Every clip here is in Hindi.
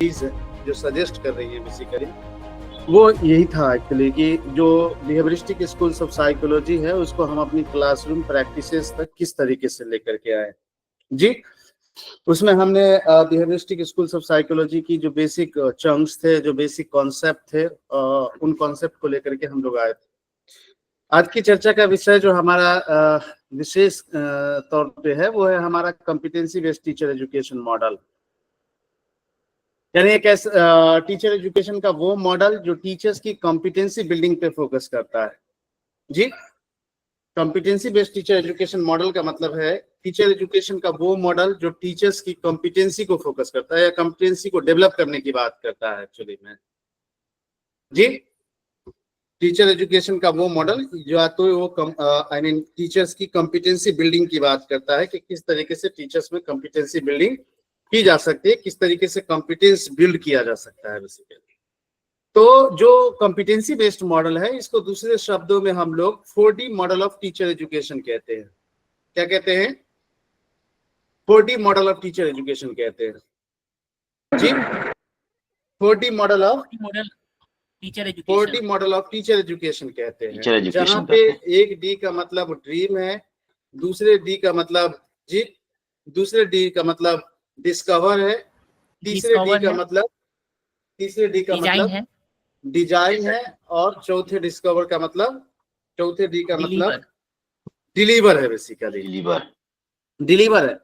चीज जो सजेस्ट कर रही है बेसिकली वो यही था एक्चुअली कि जो बिहेवियरिस्टिक स्कूल्स ऑफ साइकोलॉजी है उसको हम अपनी क्लासरूम प्रैक्टिसेस तक किस तरीके से लेकर के आए जी। उसमें हमने बिहेवियरिस्टिक स्कूल्स ऑफ साइकोलॉजी की जो बेसिक चंक्स थे, जो बेसिक कॉन्सेप्ट थे, उन कॉन्सेप्ट को लेकर के हम लोग आए थे। आज की चर्चा का विषय जो हमारा विशेष तौर पे है वो है हमारा competency based teacher education model. यानी एक टीचर एजुकेशन का वो मॉडल जो टीचर्स की कॉम्पिटेंसी बिल्डिंग पे फोकस करता है जी। Competency based teacher education model का मतलब है टीचर एजुकेशन का वो मॉडल जो टीचर्स की कॉम्पिटेंसी को फोकस करता है या कॉम्पिटेंसी को डेवलप करने की बात करता है एक्चुअली में जी। टीचर एजुकेशन का वो मॉडल जो तो वो टीचर्स की कॉम्पिटेंसी बिल्डिंग की बात करता है कि किस तरीके से टीचर्स में कॉम्पिटेंसी बिल्डिंग की जा सकती है, किस तरीके से कॉम्पिटेंस बिल्ड किया जा सकता है बेसिकली। तो जो कॉम्पिटेंसी बेस्ड मॉडल है इसको दूसरे शब्दों में हम लोग 4D model of teacher education कहते हैं। क्या कहते हैं? 4D model of teacher education कहते हैं जी। 4D model of teacher education कहते हैं, जहां पे एक डी का मतलब ड्रीम है, दूसरे डी का मतलब जी, दूसरे डी का मतलब डिस्कवर है, तीसरे डी का मतलब डिजाइन है और चौथे डी का मतलब डिलीवर है बेसिकली। डिलीवर है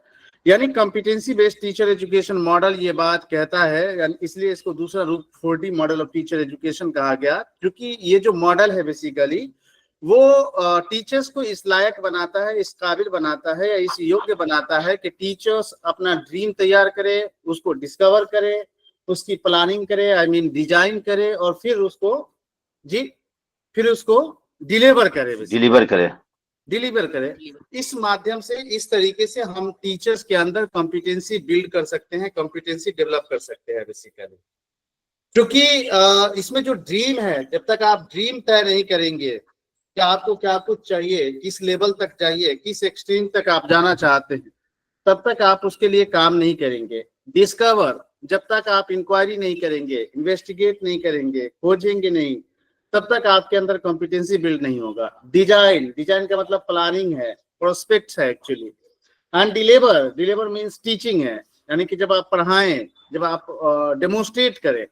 यानी competency based teacher education model ये बात कहता है, यानी इसलिए इसको दूसरा रूप 4D model of teacher education कहा गया, क्योंकि ये जो मॉडल है बेसिकली वो टीचर्स को इस लायक बनाता है, इस काबिल बनाता है या इस योग्य बनाता है कि टीचर्स अपना ड्रीम तैयार करे, उसको डिस्कवर करे, उसकी प्लानिंग करे, डिजाइन करे और फिर उसको डिलीवर करे। इस माध्यम से, इस तरीके से हम टीचर्स के अंदर कॉम्पिटेंसी बिल्ड कर सकते हैं, कॉम्पिटेंसी डेवलप कर सकते हैं बेसिकली। क्योंकि इसमें जो ड्रीम है, जब तक आप ड्रीम तय नहीं करेंगे कि आपको क्या कुछ चाहिए, किस लेवल तक चाहिए, किस एक्सट्रीम तक आप जाना चाहते हैं, तब तक आप उसके लिए काम नहीं करेंगे। डिस्कवर, जब तक आप इंक्वायरी नहीं करेंगे, इन्वेस्टिगेट नहीं करेंगे, खोजेंगे नहीं, तब तक आपके अंदर कॉम्पिटेंसी बिल्ड नहीं होगा। डिजाइन का मतलब प्लानिंग है, प्रोस्पेक्ट्स है actually. And deliver means teaching है, यानी कि जब आप पढ़ाएं, जब आप डेमोन्स्ट्रेट करें,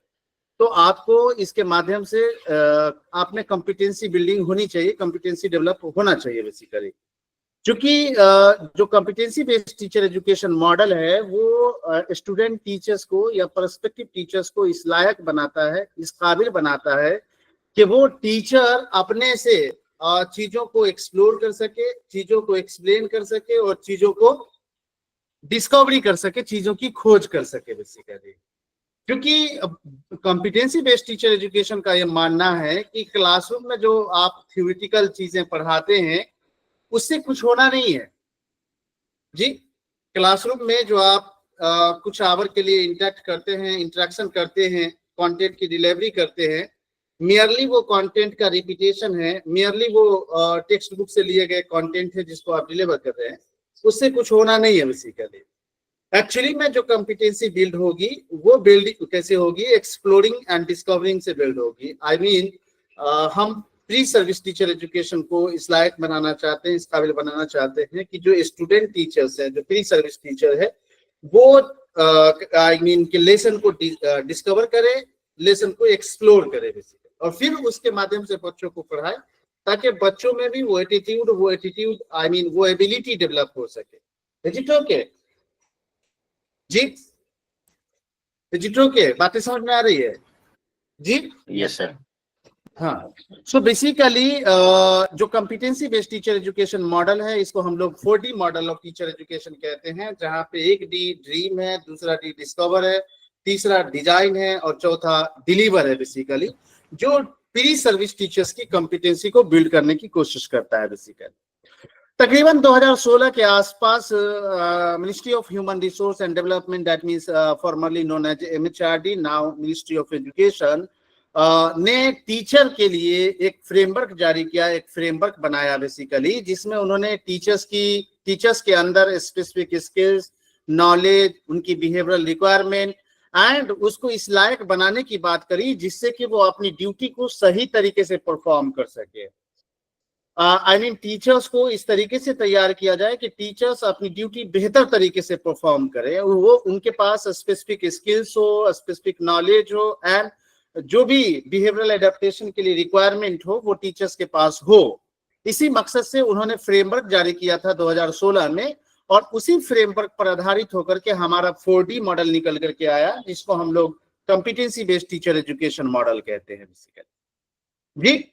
तो आपको इसके माध्यम से आप में कॉम्पिटेंसी बिल्डिंग होनी चाहिए, कॉम्पिटेंसी डेवलप होना चाहिए बेसिकली। क्योंकि जो competency based teacher education model है वो स्टूडेंट टीचर्स को या पर्सपेक्टिव टीचर्स को इस लायक बनाता है, इस काबिल बनाता है कि वो टीचर अपने से चीजों को एक्सप्लोर कर सके, चीजों को एक्सप्लेन कर सके और चीजों को डिस्कवरी कर सके, चीजों की खोज कर सके बेसिकली। क्योंकि कॉम्पिटेंसी बेस्ड टीचर एजुकेशन का ये मानना है कि क्लासरूम में जो आप थ्योरेटिकल चीजें पढ़ाते हैं उससे कुछ होना नहीं है जी। क्लासरूम में जो आप कुछ आवर के लिए इंटरेक्शन करते हैं, कंटेंट की डिलीवरी करते हैं, मियरली वो कंटेंट का रिपीटेशन है, मियरली वो टेक्स्ट बुक से लिए गए कंटेंट है जिसको आप डिलीवर कर रहे हैं, उससे कुछ होना नहीं है बेसिकली। एक्चुअली में जो कॉम्पिटेंसी बिल्ड होगी वो बिल्डिंग कैसे होगी? एक्सप्लोरिंग एंड डिस्कवरिंग से बिल्ड होगी। हम प्री सर्विस टीचर एजुकेशन को इस लायक बनाना चाहते हैं, इस काबिल बनाना चाहते हैं कि जो स्टूडेंट टीचर्स हैं, जो प्री सर्विस टीचर है, वो के लेसन को डिस्कवर करे, लेसन को एक्सप्लोर करे बेसिकली, और फिर उसके माध्यम से बच्चों को पढ़ाए ताकि बच्चों में भी वो एबिलिटी डेवलप हो सके। इज इट ओके जी? बातें समझ में आ रही है जी? Yes sir. हाँ, सो बेसिकली जो competency based teacher education model है इसको हम लोग 4D model of teacher education कहते हैं, जहां पे एक डी ड्रीम है, दूसरा डी डिस्कवर है, तीसरा डिजाइन है और चौथा डिलीवर है बेसिकली, जो प्री सर्विस टीचर्स की कॉम्पिटेंसी को बिल्ड करने की कोशिश करता है बेसिकली। तकरीबन 2016 के आसपास ministry of human resource and development, that means formerly known as MHRD, now ministry of education, ने टीचर के लिए एक फ्रेमवर्क जारी किया, एक फ्रेमवर्क बनाया बेसिकली, जिसमें उन्होंने टीचर्स के अंदर स्पेसिफिक स्किल्स, नॉलेज, उनकी बिहेवियरल रिक्वायरमेंट एंड उसको इस लायक बनाने की बात करी जिससे कि वो अपनी ड्यूटी को सही तरीके से परफॉर्म कर सके। आई मीन टीचर्स को इस तरीके से तैयार किया जाए कि टीचर्स अपनी ड्यूटी बेहतर तरीके से परफॉर्म करें, वो उनके पास स्पेसिफिक स्किल्स हो, स्पेसिफिक नॉलेज हो, एंड जो भी बिहेवियरल एडेप्टेशन के लिए रिक्वायरमेंट हो वो टीचर्स के पास हो। इसी मकसद से उन्होंने फ्रेमवर्क जारी किया था 2016 में, और उसी फ्रेमवर्क पर आधारित होकर के हमारा 4D मॉडल निकल करके आया, जिसको हम लोग competency based teacher education model कहते हैं बेसिकली। जी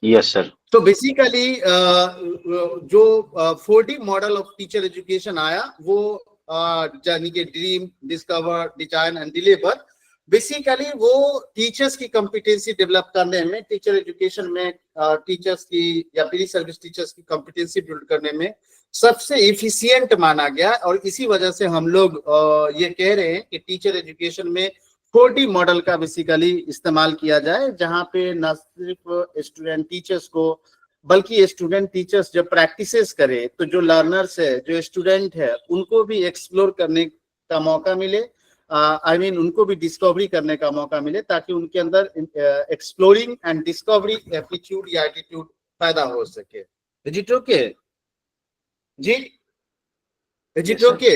यस सर। तो बेसिकली जो 4D model of teacher education आया वो यानी कि dream, discover, design and deliver, basically वो टीचर्स की कॉम्पिटेंसी डेवलप करने में, टीचर एजुकेशन में टीचर्स की या प्री सर्विस टीचर्स की कॉम्पिटेंसी बिल्ड करने में सबसे इफिशिएंट माना गया। और इसी वजह से हम लोग ये कह रहे हैं कि टीचर एजुकेशन में 4D मॉडल का बेसिकली इस्तेमाल किया जाए, जहां पे न सिर्फ स्टूडेंट टीचर्स को बल्कि स्टूडेंट टीचर्स जब प्रैक्टिसेस करे तो जो लर्नर्स है, जो स्टूडेंट है, उनको भी एक्सप्लोर करने का मौका मिले, आई मीन उनको भी डिस्कवरी करने का मौका मिले, ताकि उनके अंदर एक्सप्लोरिंग एंड डिस्कवरी एप्टीट्यूड या एटीट्यूड पैदा हो सके। इज इट ओके जी? Is it okay?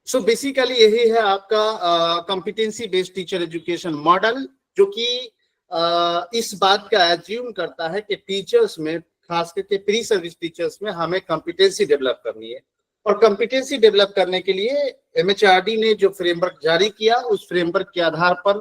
So basically यही है आपका competency based teacher education model, जो कि इस बात का एज्यूम करता है कि टीचर्स में, खास करके प्री सर्विस टीचर्स में, हमें कॉम्पिटेंसी डेवलप करनी है। और कॉम्पिटेंसी डेवलप करने के लिए MHRD ने जो फ्रेमवर्क जारी किया, उस फ्रेमवर्क के आधार पर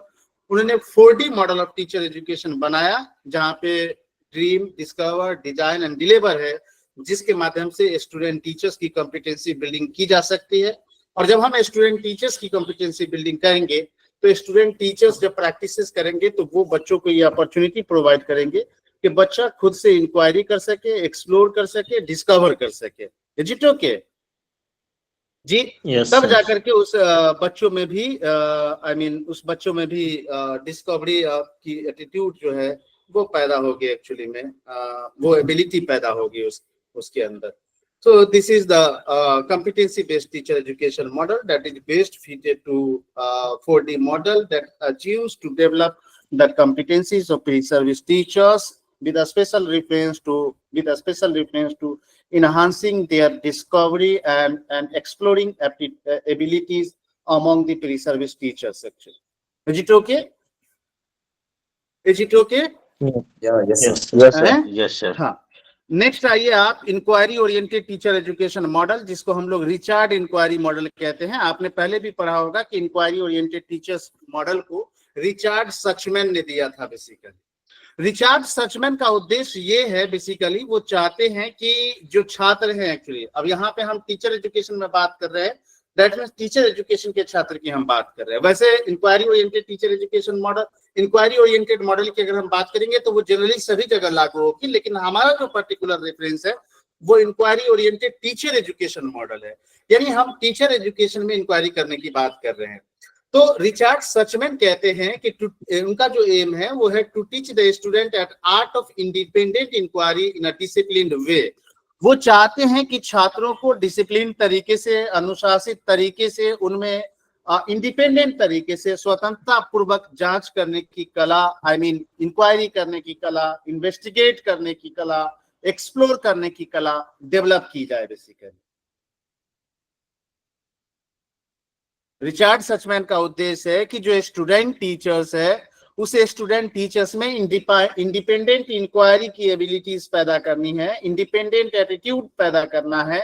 उन्होंने 4D model of teacher education बनाया, जहां पे dream, discover, design and deliver है, जिसके माध्यम से स्टूडेंट टीचर्स की कॉम्पिटेंसी बिल्डिंग की जा सकती है। और जब हम स्टूडेंट टीचर्स की कॉम्पिटेंसी बिल्डिंग करेंगे तो स्टूडेंट टीचर्स जब प्रैक्टिसेस करेंगे तो वो बच्चों को ये अपॉर्चुनिटी प्रोवाइड करेंगे कि बच्चा खुद से इंक्वायरी कर सके, एक्सप्लोर कर सके, डिस्कवर कर सके। इज इट ओके जी? तब जाकर के उस बच्चों में भी आई मीन उस बच्चों में भी डिस्कवरी की एटीट्यूड जो है वो पैदा होगी, एक्चुअली में वो एबिलिटी पैदा होगी उसके अंदर। So this is the competency-based teacher education model that is best fitted to 4D model that achieves to develop the competencies of pre-service teachers with a special reference to enhancing their discovery and exploring abilities among the pre-service teachers section. Is it okay? Is it okay? Yeah, yes sir. हाँ, नेक्स्ट आइए आप inquiry oriented teacher education model, जिसको हम लोग रिचार्ड इंक्वायरी मॉडल कहते हैं। आपने पहले भी पढ़ा होगा कि इंक्वायरी ओरिएंटेड टीचर्स मॉडल को रिचार्ड सचमैन ने दिया था। बेसिकली रिचार्ड सचमैन का उद्देश्य ये है, बेसिकली वो चाहते हैं कि जो छात्र हैं, एक्चुअली अब यहाँ पे हम टीचर एजुकेशन में बात कर रहे हैं, दैट मीन्स टीचर एजुकेशन के छात्र की हम बात कर रहे हैं। वैसे inquiry oriented teacher education model, inquiry oriented model की अगर हम बात करेंगे तो वो जनरली सभी जगह लागू होगी, लेकिन हमारा जो पर्टिकुलर रेफरेंस है वो inquiry oriented teacher education model है, यानी हम टीचर एजुकेशन में इंक्वायरी करने की बात कर रहे हैं। तो रिचार्ड सचमैन कहते हैं कि उनका जो एम है वो है to teach the student at art of independent inquiry in a disciplined way. वो चाहते हैं कि छात्रों को डिसिप्लिन तरीके से, अनुशासित तरीके से, उनमें इंडिपेंडेंट तरीके से स्वतंत्रता पूर्वक जांच करने की कला, आई मीन इंक्वायरी करने की कला, इन्वेस्टिगेट करने की कला, एक्सप्लोर करने की कला डेवलप की जाए। बेसिकली रिचार्ड सचमैन का उद्देश्य है कि जो स्टूडेंट टीचर्स है, उस स्टूडेंट टीचर्स में इंडिपेंडेंट इंक्वायरी की एबिलिटीज पैदा करनी है, इंडिपेंडेंट एटीट्यूड पैदा करना है,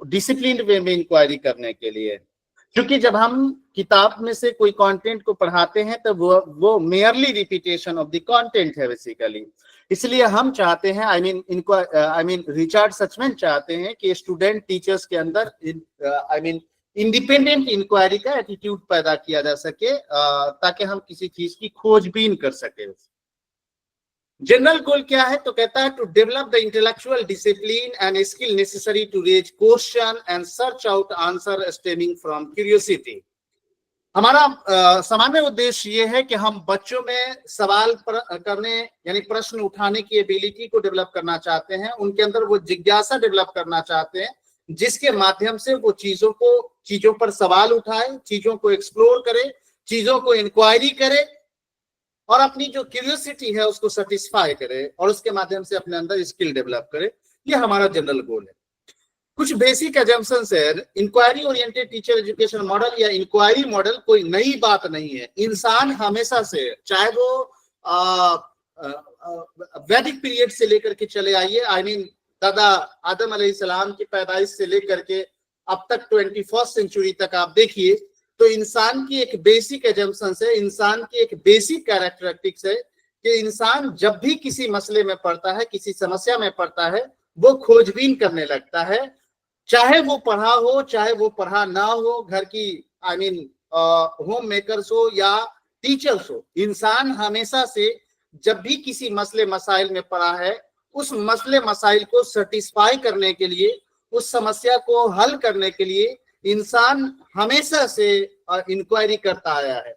डिसिप्लिन्ड वे में इंक्वायरी करने के लिए। क्योंकि जब हम किताब में से कोई कंटेंट को पढ़ाते हैं तो वो merely repetition of the content है बेसिकली। इसलिए हम चाहते हैं, आई मीन रिचार्ड सचमैन चाहते हैं कि स्टूडेंट टीचर्स के अंदर आई मीन इंडिपेंडेंट इंक्वायरी का एटीट्यूड पैदा किया जा सके, ताकि हम किसी चीज की खोजबीन कर सके। जनरल गोल क्या है? तो कहता है to develop the intellectual discipline and skill necessary to raise question and search out answer stemming from curiosity. हमारा सामान्य उद्देश्य ये है कि हम बच्चों में सवाल करने यानी प्रश्न उठाने की एबिलिटी को डेवलप करना चाहते हैं, उनके अंदर वो जिज्ञासा डेवलप करना चाहते हैं जिसके माध्यम से वो चीजों पर सवाल उठाए, चीजों को एक्सप्लोर करे, चीजों को इंक्वायरी करे और अपनी जो क्यूरियोसिटी है उसको सेटिस्फाई करे और उसके माध्यम से अपने अंदर स्किल डेवलप करे। ये हमारा जनरल गोल है। कुछ बेसिक एजम्पशंस है। Inquiry oriented teacher education model या इंक्वायरी मॉडल कोई नई बात नहीं है। इंसान हमेशा से, चाहे वो वैदिक पीरियड से लेकर के चले आइए, आई मीन दादा आदम अलैहिस्सलाम की पैदाइश से लेकर के अब तक 21st सेंचुरी तक आप देखिए, तो इंसान की एक बेसिक एजम्पशंस है, इंसान की एक बेसिक कैरेक्टरिस्टिक्स है कि इंसान जब भी किसी मसले में पड़ता है, किसी समस्या में पड़ता है, वो खोजबीन करने लगता है। चाहे वो पढ़ा हो, चाहे वो पढ़ा ना हो, घर की आई मीन होम मेकर्स हो या टीचर्स हो, इंसान हमेशा से जब भी किसी मसले मसाइल में पड़ा है, उस मसले मसाइल को सेटिस्फाई करने के लिए, उस समस्या को हल करने के लिए इंसान हमेशा से इंक्वायरी करता आया है।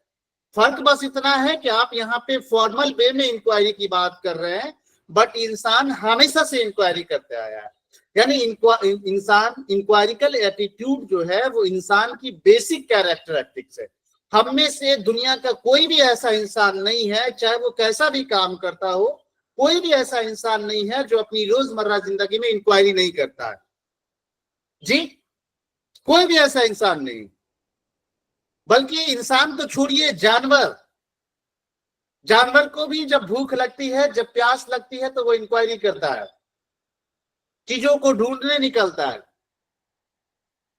फर्क बस इतना है कि आप यहाँ पे फॉर्मल वे में इंक्वायरी की बात कर रहे हैं, बट इंसान हमेशा से इंक्वायरी करते आया है। यानी इंसान इंक्वायरिकल एटीट्यूड जो है वो इंसान की बेसिक कैरेक्टरिस्टिक्स है। हम में से दुनिया का कोई भी ऐसा इंसान नहीं है, चाहे वो कैसा भी काम करता हो, कोई भी ऐसा इंसान नहीं है जो अपनी रोजमर्रा जिंदगी में इंक्वायरी नहीं करता है। जी, कोई भी ऐसा इंसान नहीं। बल्कि इंसान तो छोड़िए, जानवर को भी जब भूख लगती है, जब प्यास लगती है, तो वो इंक्वायरी करता है, चीजों को ढूंढने निकलता है।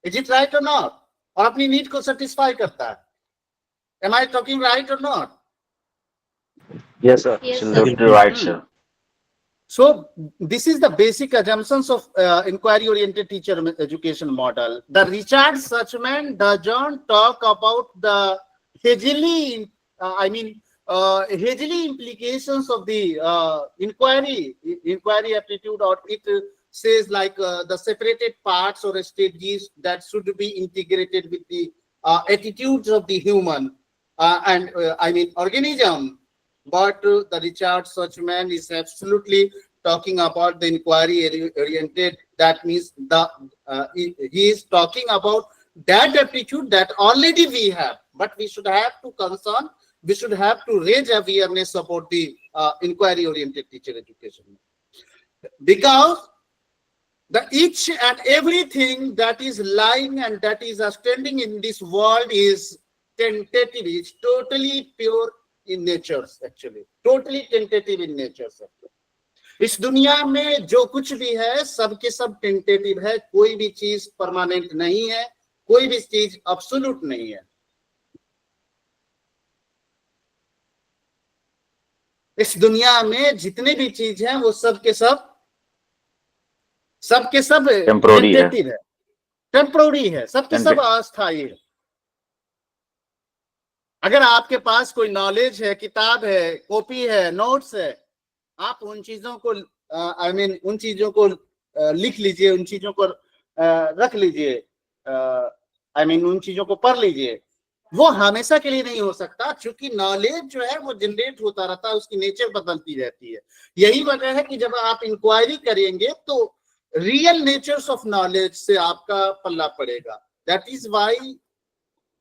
Is it right or not? और अपनी नीड को सेटिस्फाई करता है। Am I talking right or not? Yes, sir. Absolutely right, sir. So this is the basic assumptions of inquiry-oriented teacher education model. The Richard Suchman doesn't talk about the hugely implications of the inquiry aptitude, or it says like the separated parts or strategies that should be integrated with the attitudes of the human organism. But the Richard Suchman is absolutely talking about the inquiry oriented. That means he is talking about that aptitude that already we have, but we should have to concern, we should have to raise awareness about the inquiry oriented teacher education, because the each and everything that is lying and that is standing in this world is tentative, is totally pure in nature, actually totally tentative in nature. इस दुनिया में जो कुछ भी है सब के सब टेंटेटिव है, कोई भी चीज परमानेंट नहीं है, कोई भी चीज एब्सोल्यूट नहीं है। इस दुनिया में जितने भी चीज हैं वो सब के सब टेंटेटिव है, टेम्पोररी है, सबके सब अस्थायी है। अगर आपके पास कोई नॉलेज है, किताब है, कॉपी है, नोट्स है, आप उन चीजों को उन चीजों को लिख लीजिए, उन चीजों को रख लीजिए, उन चीजों को पढ़ लीजिए। वो हमेशा के लिए नहीं हो सकता, क्योंकि नॉलेज जो है वो जनरेट होता रहता है, उसकी नेचर बदलती रहती है। यही वजह है कि जब आप इंक्वायरी करेंगे तो रियल नेचर्स ऑफ नॉलेज से आपका पल्ला पड़ेगा। दैट इज वाई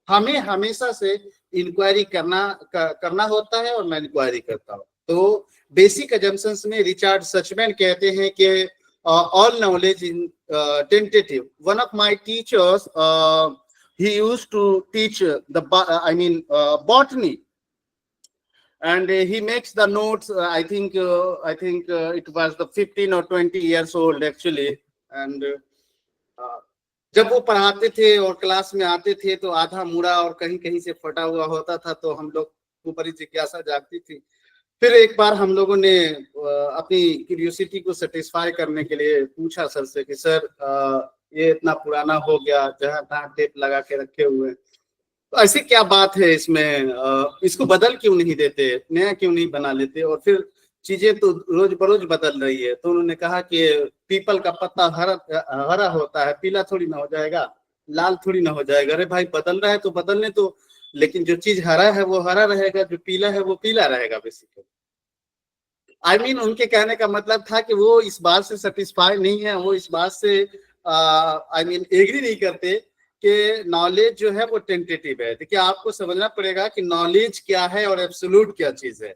हमें हमेशा से इंक्वायरी करना होता है, और मैं इंक्वायरी करता हूँ। तो बेसिक अजम्पशंस में रिचर्ड सचमैन कहते हैं कि all knowledge in tentative. One of my teachers, he used to teach botany, and he makes the notes. I think it was the 15 or 20 years old actually, and जब वो पढ़ाते थे और क्लास में आते थे तो आधा मुड़ा और कहीं कहीं से फटा हुआ होता था, तो हम लोग को बड़ी जिज्ञासा जागती थी। फिर एक बार हम लोगों ने अपनी क्यूरियोसिटी को सेटिस्फाई करने के लिए पूछा सर से कि सर ये इतना पुराना हो गया, जहाँ तहाँ टेप लगा के रखे हुए, तो ऐसी क्या बात है इसमें, इसको बदल क्यों नहीं देते, नया क्यों नहीं बना लेते? और फिर चीजें तो रोज बरोज बदल रही है। तो उन्होंने कहा कि पीपल का पत्ता हरा होता है, पीला थोड़ी ना हो जाएगा, लाल थोड़ी ना हो जाएगा। अरे भाई, बदल रहा है तो बदलने तो, लेकिन जो चीज हरा है वो हरा रहेगा, जो पीला है वो पीला रहेगा बेसिकली। उनके कहने का मतलब था कि वो इस बात से सेटिस्फाई नहीं है, वो इस बात से आई मीन एग्री नहीं करते कि नॉलेज जो है वो टेंटेटिव है। देखिए, आपको समझना पड़ेगा कि नॉलेज क्या है और एब्सोल्यूट क्या चीज है।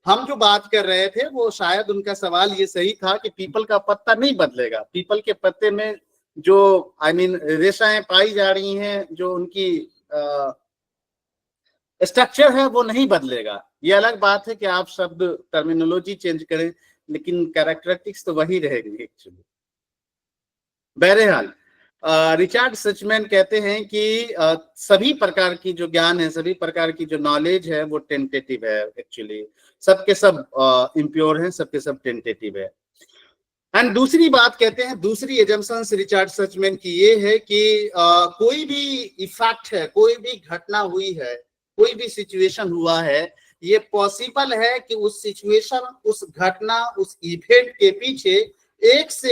हम जो बात कर रहे थे वो शायद उनका सवाल ये सही था कि पीपल का पत्ता नहीं बदलेगा, पीपल के पत्ते में जो आई मीन रेशाएं पाई जा रही हैं, जो उनकी स्ट्रक्चर है वो नहीं बदलेगा। ये अलग बात है कि आप शब्द टर्मिनोलॉजी चेंज करें, लेकिन कैरेक्टरिस्टिक्स तो वही रहेगी एक्चुअली। बहरहाल रिचर्ड सचमैन कहते हैं कि सभी प्रकार की जो ज्ञान है, सभी प्रकार की जो नॉलेज है वो टेंटेटिव है एक्चुअली, सबके सब इम्प्योर हैं, सबके सब टेंटेटिव है। एंड दूसरी बात कहते हैं, दूसरी एजम्पशंस रिचर्ड सचमैन की ये है कि कोई भी इफेक्ट है, कोई भी घटना हुई है, कोई भी सिचुएशन हुआ है, ये पॉसिबल है कि उस सिचुएशन, उस घटना, उस इवेंट के पीछे एक से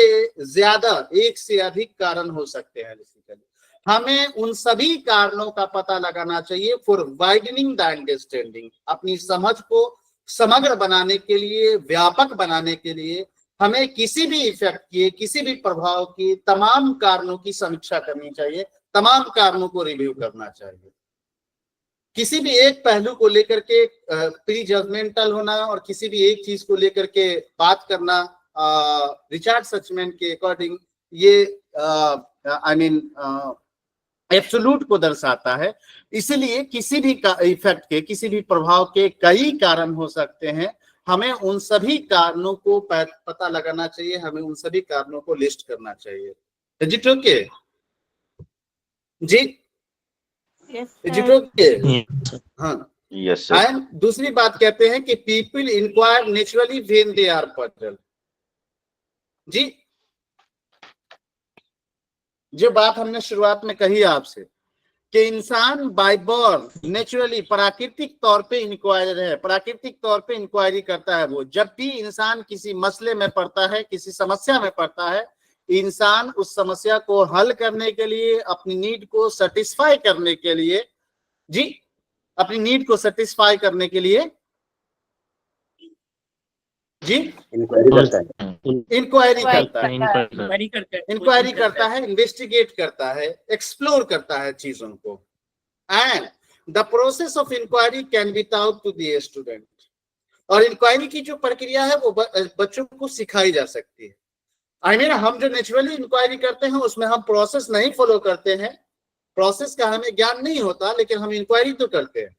अधिक कारण हो सकते हैं। हमें उन सभी कारणों का पता लगाना चाहिए फॉर वाइडनिंग द अंडरस्टैंडिंग। अपनी समझ को समग्र बनाने के लिए, व्यापक बनाने के लिए हमें किसी भी इफेक्ट की, किसी भी प्रभाव की तमाम कारणों की समीक्षा करनी चाहिए, तमाम कारणों को रिव्यू करना चाहिए। किसी भी एक पहलू को लेकर के प्री जजमेंटल होना और किसी भी एक चीज को लेकर के बात करना रिचर्ड सचमैन के अकॉर्डिंग ये आई मीन एब्सोल्यूट को दर्शाता है। इसीलिए किसी भी इफेक्ट के, किसी भी प्रभाव के कई कारण हो सकते हैं, हमें उन सभी कारणों को पता लगाना चाहिए, हमें उन सभी कारणों को लिस्ट करना चाहिए। इज इट ओके जी? Is it okay? हाँ, Yes, sir. एंड दूसरी बात कहते हैं कि people inquire naturally when they are puzzled. जी, जो बात हमने शुरुआत में कही आपसे कि इंसान बाय बर्थ नेचुरली, प्राकृतिक तौर पे इंक्वायरर है, प्राकृतिक तौर पे इंक्वायरी करता है। वो जब भी इंसान किसी मसले में पड़ता है, किसी समस्या में पड़ता है, इंसान उस समस्या को हल करने के लिए, अपनी नीड को सेटिस्फाई करने के लिए, जी, अपनी नीड को सेटिस्फाई करने के लिए, जी, इंक्वायरी करता है, इंक्वायरी करता है, इन्वेस्टिगेट करता है, एक्सप्लोर करता है चीजों को। And the process of inquiry can be taught to the student. और इंक्वायरी की जो प्रक्रिया है वो बच्चों को सिखाई जा सकती है। आई मीन, हम जो नेचुरली इंक्वायरी करते हैं उसमें हम प्रोसेस नहीं फॉलो करते हैं, प्रोसेस का हमें ज्ञान नहीं होता, लेकिन हम इंक्वायरी तो करते हैं।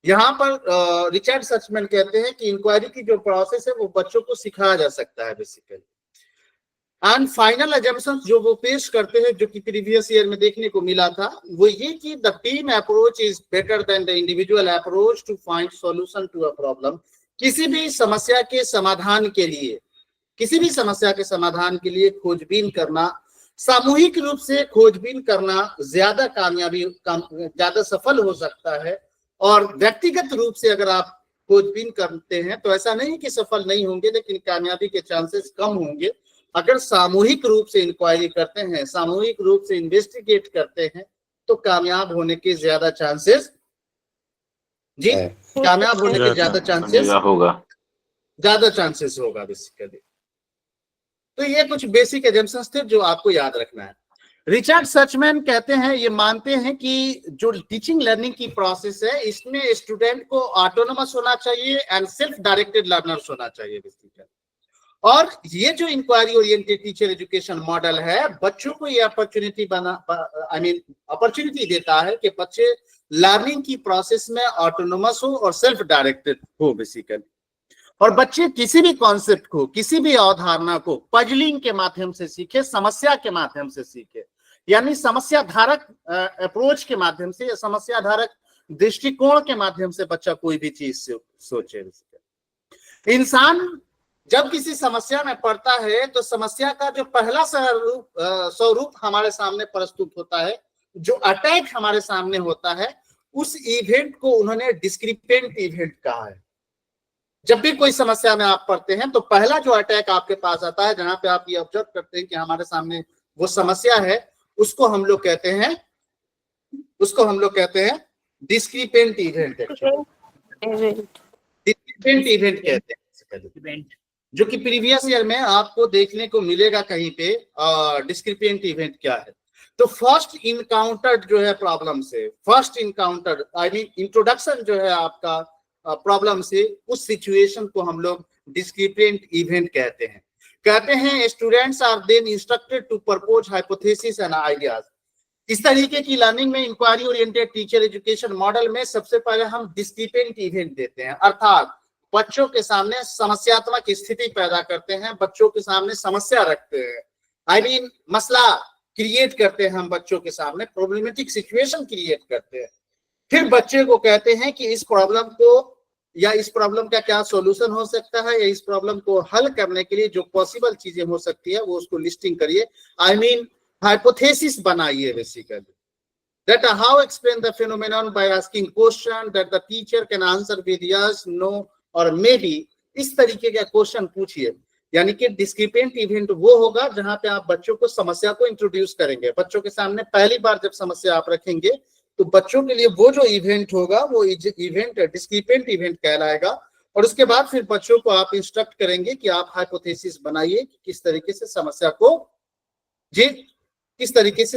यहाँ पर रिचर्ड सचमैन कहते हैं कि इंक्वायरी की जो प्रोसेस है वो बच्चों को सिखाया जा सकता है बेसिकली। एंड फाइनल अजम्पशन जो वो पेश करते हैं, जो कि प्रीवियस ईयर में देखने को मिला था, वो ये कि the team approach is better than the individual approach to find solution to a problem. किसी भी समस्या के समाधान के लिए, किसी भी समस्या के समाधान के लिए खोजबीन करना, सामूहिक रूप से खोजबीन करना ज्यादा ज्यादा सफल हो सकता है। और व्यक्तिगत रूप से अगर आप खोजबीन करते हैं तो ऐसा नहीं कि सफल नहीं होंगे, लेकिन कामयाबी के चांसेस कम होंगे। अगर सामूहिक रूप से इंक्वायरी करते हैं, सामूहिक रूप से इन्वेस्टिगेट करते हैं, तो कामयाब होने के ज्यादा चांसेस, जी, कामयाब होने के ज्यादा चांसेस होगा बेसिकली। तो ये कुछ बेसिक एजम्पशंस थे जो आपको याद रखना है। रिचर्ड सचमैन कहते हैं, ये मानते हैं कि जो टीचिंग लर्निंग की प्रोसेस है, इसमें स्टूडेंट को ऑटोनोमस होना चाहिए एंड सेल्फ डायरेक्टेड लर्नर्स होना चाहिए बेसिकली। और ये जो inquiry oriented teacher education model है, बच्चों को ये अपॉर्चुनिटी देता है कि बच्चे लर्निंग की प्रोसेस में ऑटोनोमस हो और सेल्फ डायरेक्टेड हो बेसिकली। और बच्चे किसी भी कॉन्सेप्ट को, किसी भी अवधारणा को पजलिंग के माध्यम से सीखे, समस्या के माध्यम से सीखे, यानी समस्या धारक अप्रोच के माध्यम से या समस्या धारक दृष्टिकोण के माध्यम से बच्चा कोई भी चीज सोचे। इंसान जब किसी समस्या में पड़ता है तो समस्या का जो पहला स्वरूप हमारे सामने प्रस्तुत होता है, जो अटैक हमारे सामने होता है, उस इवेंट को उन्होंने डिस्क्रिपेंट इवेंट कहा है। जब भी कोई समस्या में आप पड़ते हैं तो पहला जो अटैक आपके पास आता है, जहां पे आप ये ऑब्जर्व करते हैं कि हमारे सामने वो समस्या है, उसको हम लोग कहते हैं डिस्क्रिपेंट इवेंट। डिस्क्रिपेंट इवेंट कहते हैं। जो कि प्रीवियस ईयर में आपको देखने को मिलेगा कहीं पे डिस्क्रिपेंट इवेंट क्या है। तो फर्स्ट इनकाउंटर जो है प्रॉब्लम से, first encounter I mean introduction जो है आपका प्रॉब्लम से, उस सिचुएशन को हम लोग डिस्क्रिपेंट इवेंट कहते हैं। Students are then instructed to propose hypothesis and ideas. इस तरीके की लर्निंग में inquiry oriented teacher education model में सबसे पहले हम डिस्क्रिपेंट इवेंट देते हैं, अर्थात बच्चों के सामने समस्यात्मक स्थिति पैदा करते हैं, बच्चों के सामने समस्या रखते हैं, आई मीन मसला क्रिएट करते हैं, हम बच्चों के सामने प्रॉब्लमेटिक सिचुएशन क्रिएट करते हैं। फिर बच्चे को कहते हैं कि इस प्रॉब्लम को या इस प्रॉब्लम का क्या सॉल्यूशन हो सकता है, या इस प्रॉब्लम को हल करने के लिए जो पॉसिबल चीजें हो सकती है वो उसको लिस्टिंग करिए, आई मीन हाइपोथेसिस बनाइए basically. That how explain the phenomenon by asking question that the teacher can answer with yes, no और maybe, इस तरीके का क्वेश्चन पूछिए। यानी कि डिस्क्रिपेंट इवेंट वो होगा जहां पे आप बच्चों को समस्या को इंट्रोड्यूस करेंगे। बच्चों के सामने पहली बार जब समस्या आप रखेंगे तो बच्चों के लिए वो जो इवेंट होगा वो इवेंट डिस्क्रिपेंट इवेंट कहलाएगा, और उसके बाद फिर बच्चों को आप इंस्ट्रक्ट करेंगे कि आप हाइपोथेसिस बनाइए कि किस तरीके से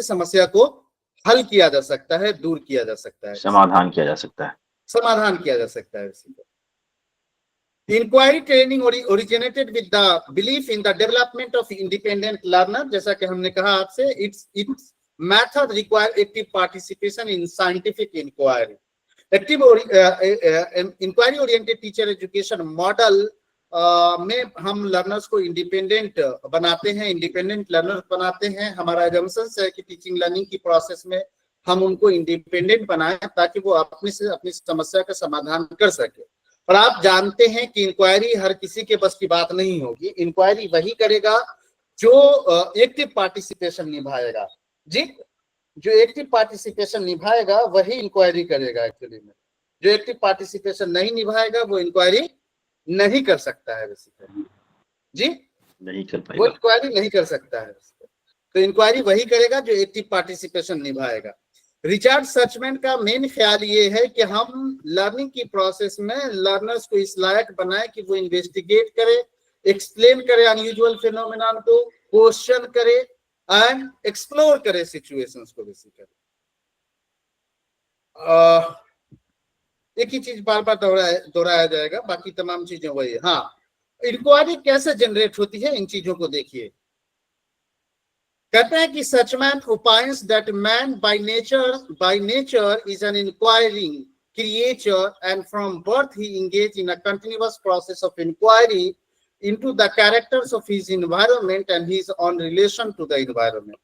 समस्या को हल किया जा सकता है, दूर किया जा सकता है, समाधान किया जा सकता है, समाधान किया जा सकता है। Inquiry training originated with the belief in the development of independent learner. जैसा कि हमने कहा आपसे, it's method require active participation in scientific inquiry. Active inquiry oriented teacher education model में हम लर्नर्स को इंडिपेंडेंट बनाते हैं, इंडिपेंडेंट लर्नर बनाते हैं। हमारा एजम्पशन है कि टीचिंग लर्निंग की प्रोसेस में हम उनको इंडिपेंडेंट बनाएं ताकि वो अपनी समस्या का समाधान कर सके। और आप जानते हैं कि इंक्वायरी हर किसी के बस की बात नहीं होगी। इंक्वायरी वही करेगा जो एक्टिव पार्टिसिपेशन निभाएगा जी, जो एक्टिव पार्टिसिपेशन निभाएगा वही इंक्वायरी करेगा। एक्चुअली में जो एक्टिव पार्टिसिपेशन नहीं निभाएगा वो इंक्वायरी नहीं कर सकता है बेसिकली जी, नहीं कर पाएगा, वो इंक्वायरी नहीं कर सकता है। तो इंक्वायरी वही करेगा जो एक्टिव पार्टिसिपेशन निभाएगा। रिचर्ड सर्चमैन का मेन ख्याल ये है कि हम लर्निंग की प्रोसेस में लर्नर्स को इस लायक बनाए कि वो इन्वेस्टिगेट करे, एक्सप्लेन करे अनयूजुअल फिनोमेनन को, क्वेश्चन करे एंड एक्सप्लोर करे सिचुएशंस को बेसिकली। एक ही चीज बार बार दोहराया जाएगा, बाकी तमाम चीजें वही है। हाँ, इंक्वायरी कैसे जनरेट होती है इन चीजों को देखिए। कहते हैं कि Suchman opines that man by nature is an inquiring creature and from birth he engage in a continuous process of inquiry into the characters of his environment and his own relation to the environment।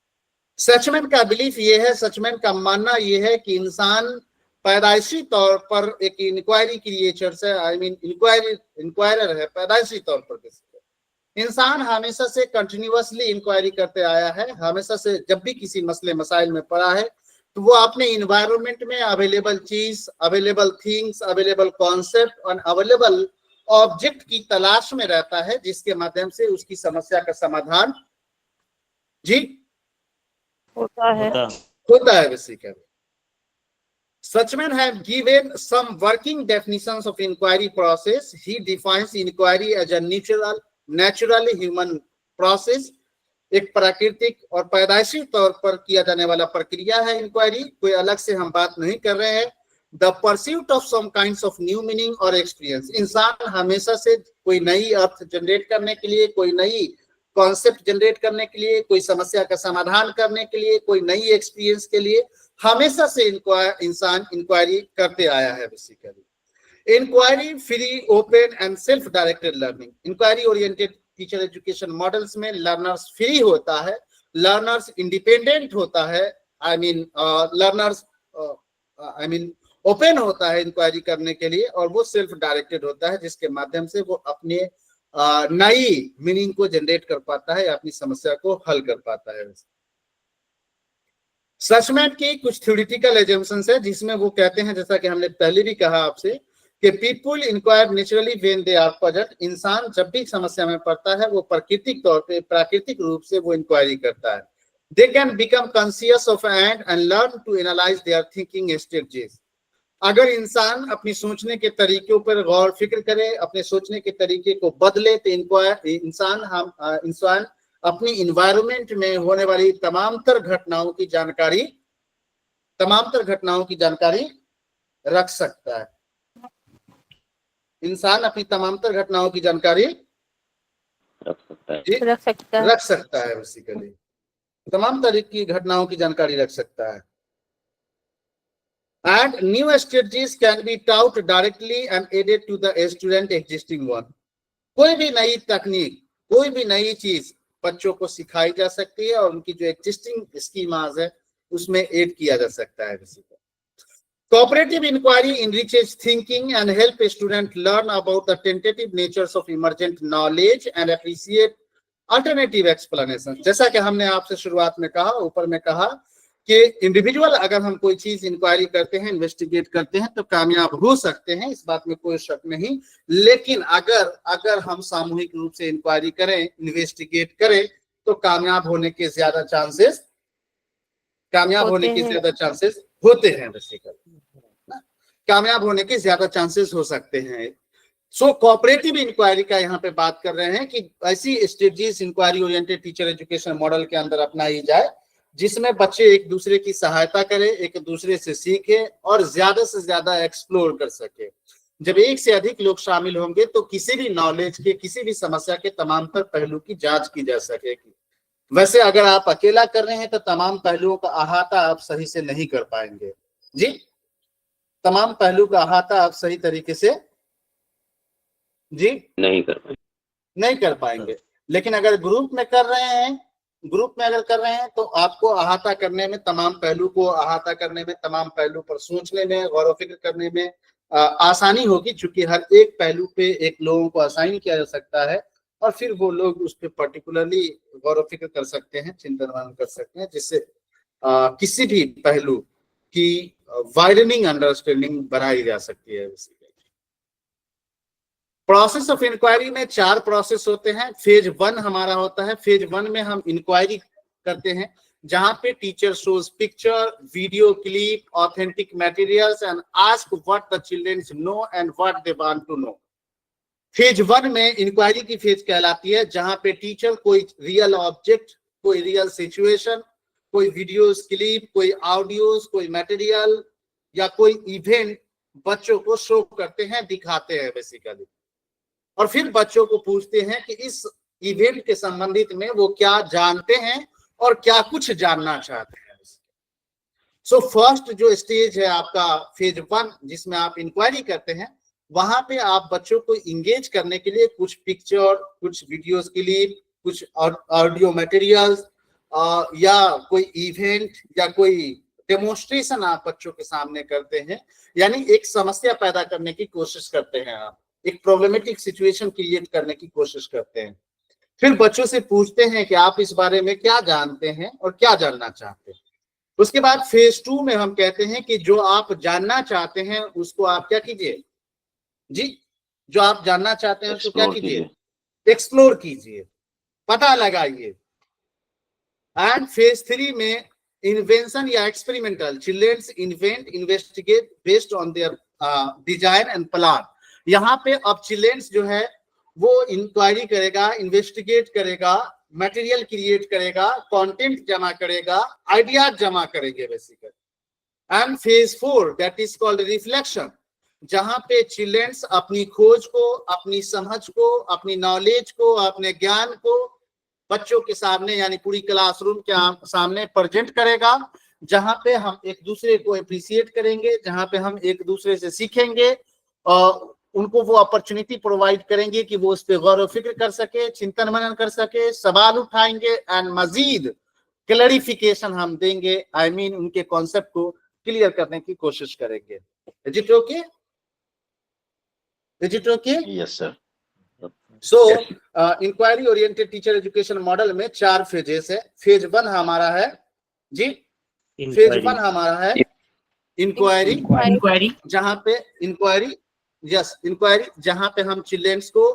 सर्चमैन का बिलीफ ये है, सर्चमैन का मानना ये है कि इंसान पैदाइशी तौर पर एक इंक्वायरी क्रिएचर से, आई मीन इंक्वायरर है पैदाइशी तौर पर। इंसान हमेशा से कंटिन्यूअसली इंक्वायरी करते आया है, हमेशा से जब भी किसी मसले मसाइल में पड़ा है तो वो अपने इन्वायरमेंट में अवेलेबल चीज, अवेलेबल थिंग्स, अवेलेबल कॉन्सेप्ट और अवेलेबल ऑब्जेक्ट की तलाश में रहता है, जिसके माध्यम से उसकी समस्या का समाधान जी होता है basically. Suchman have given some working definitions of inquiry process. He defines inquiry as a naturally human process। एक प्राकृतिक और पैदाइशी तौर पर किया जाने वाला प्रक्रिया है इंक्वायरी, कोई अलग से हम बात नहीं कर रहे हैं। The pursuit of some kinds of new meaning और experience। इंसान हमेशा से कोई नई अर्थ जनरेट करने के लिए, कोई नई कॉन्सेप्ट जनरेट करने के लिए, कोई समस्या का समाधान करने के लिए, कोई नई एक्सपीरियंस के लिए हमेशा से इंसान इंक्वायरी करते आया है basically. Inquiry free, open and self directed learning. Inquiry oriented teacher education models में लर्नर्स फ्री होता है, लर्नर्स इंडिपेंडेंट होता है, आई मीन ओपन होता है इंक्वायरी करने के लिए, और वो सेल्फ डायरेक्टेड होता है जिसके माध्यम से वो अपने नई मीनिंग को जनरेट कर पाता है, अपनी समस्या को हल कर पाता है। सर्चमैन की कुछ थ्योरेटिकल एजम्पशंस है जिसमें वो कहते हैं, जैसा कि हमने पहले भी कहा आपसे, कि people inquire naturally when they are puzzled. इंसान जब भी समस्या में पड़ता है वो प्राकृतिक तौर पे, प्राकृतिक रूप से वो इंक्वायरी करता है। They can become conscious of and learn to analyse their thinking stages. अगर इंसान अपनी सोचने के तरीकों पर गौर फिक्र करे, अपने सोचने के तरीके को बदले, तो इंसान अपनी इन्वायरमेंट में होने वाली तमाम तर घटनाओं की जानकारी रख सकता है। इंसान अपनी तमाम तर घटनाओं की जानकारी रख सकता है। रख सकता है बेसिकली, तमाम तरह की घटनाओं की जानकारी रख सकता है। And new strategies can be taught directly and added to the student existing one. कोई भी नई तकनीक, कोई भी नई चीज बच्चों को सिखाई जा सकती है और उनकी जो एग्जिस्टिंग स्कीमास है उसमें ऐड किया जा सकता है। Cooperative inquiry enriches thinking and help a student learn about the tentative natures of emergent knowledge and appreciate alternative explanations. जैसा कि हमने आपसे शुरुआत में कहा, ऊपर में कहा कि इंडिविजुअल अगर हम कोई चीज इंक्वायरी करते हैं, इन्वेस्टिगेट करते हैं तो कामयाब हो सकते हैं, इस बात में कोई शक नहीं। लेकिन अगर हम सामूहिक रूप से इंक्वायरी करें, इन्वेस्टिगेट करें तो कामयाब होने के ज्यादा चांसेस होते हैं। बेसिकली कामयाब होने के ज्यादा चांसेस हो सकते हैं। सो कोऑपरेटिव इंक्वायरी का यहाँ पे बात कर रहे हैं कि ऐसी strategies inquiry oriented teacher education model के अंदर अपनाई जाए जिसमें बच्चे एक दूसरे की सहायता करें, एक दूसरे से सीखे और ज्यादा से ज्यादा एक्सप्लोर कर सके। जब एक से अधिक लोग शामिल होंगे तो किसी भी नॉलेज के, किसी भी समस्या के तमाम तर पहलू की जांच की जा सकेगी। वैसे अगर आप अकेला कर रहे हैं तो तमाम पहलुओं का अहाता आप सही से नहीं कर पाएंगे जी, तमाम पहलू का अहाता आप सही तरीके से जी नहीं कर पाएंगे। लेकिन अगर ग्रुप में कर रहे हैं तो आपको अहाता करने में, तमाम पहलू को अहाता करने में, तमाम पहलू पर सोचने में, गौर व फिक्र करने में आसानी होगी, क्योंकि हर एक पहलू पे एक लोगों को असाइन किया जा सकता है और फिर वो लोग उस पर पर्टिकुलरली गौर व फिक्र कर सकते हैं, चिंतन मनन कर सकते हैं, जिससे किसी भी पहलू की वाइडनिंग अंडरस्टैंडिंग बनाई जा सकती है। प्रोसेस ऑफ इंक्वायरी में 4 प्रोसेस होते हैं। फेज 1 हमारा होता है। फेज 1 में हम इंक्वायरी करते हैं जहां पे teacher shows picture, video clip, authentic materials and ask what the children know and what they want to know. Phase 1 में इंक्वायरी की फेज कहलाती है जहां पे टीचर कोई रियल ऑब्जेक्ट, कोई रियल सिचुएशन, कोई वीडियोस क्लिप, कोई ऑडियोस, कोई मटेरियल या कोई इवेंट बच्चों को शो करते हैं, दिखाते हैं बेसिकली, और फिर बच्चों को पूछते हैं कि इस इवेंट के संबंधित में वो क्या जानते हैं और क्या कुछ जानना चाहते हैं। सो फर्स्ट जो स्टेज है आपका फेज 1 जिसमें आप इंक्वायरी करते हैं, वहां पे आप बच्चों को इंगेज करने के लिए कुछ पिक्चर, कुछ वीडियोस क्लिप, कुछ ऑडियो मटेरियल्स या कोई इवेंट या कोई डेमोन्स्ट्रेशन आप बच्चों के सामने करते हैं, यानी एक समस्या पैदा करने की कोशिश करते हैं, आप एक प्रॉब्लमेटिक सिचुएशन क्रिएट करने की कोशिश करते हैं। फिर बच्चों से पूछते हैं कि आप इस बारे में क्या जानते हैं और क्या जानना चाहते हैं। उसके बाद फेज 2 में हम कहते हैं कि जो आप जानना चाहते हैं उसको आप क्या कीजिए जी, जो आप जानना चाहते हैं उसको क्या कीजिए, एक्सप्लोर कीजिए, पता लगाइए। एंड फेज 3 में इन्वेंशन या experimental, childrens invent, investigate based on their design and plan. यहाँ पे अब चिल्ड्रंस जो है वो इंक्वायरी करेगा, इन्वेस्टिगेट करेगा, मटेरियल क्रिएट करेगा, कंटेंट जमा करेगा, आइडियाज जमा करेंगे basically. And phase 4 that is called reflection, जहां पे चिल्ड्रंस अपनी खोज को, अपनी समझ को, अपनी नॉलेज को, अपने ज्ञान को बच्चों के सामने यानी पूरी क्लासरूम के सामने प्रेजेंट करेगा, जहां पे हम एक दूसरे को अप्रिशिएट करेंगे, जहां पे हम एक दूसरे से सीखेंगे और उनको वो अपॉर्चुनिटी प्रोवाइड करेंगे कि वो उस पर गौर व फिक्र कर सके, चिंतन मनन कर सके, सवाल उठाएंगे एंड मजीद क्लैरिफिकेशन हम देंगे, आई मीन उनके कॉन्सेप्ट को क्लियर करने की कोशिश करेंगे। Is it okay? Is it okay? Yes sir. So inquiry oriented teacher education model में 4 फेजेस है। फेज 1 हमारा है जी, फेज 1 हमारा है इंक्वायरी, जहां पे इंक्वायरी जहां पे हम चिल्ड्रंस को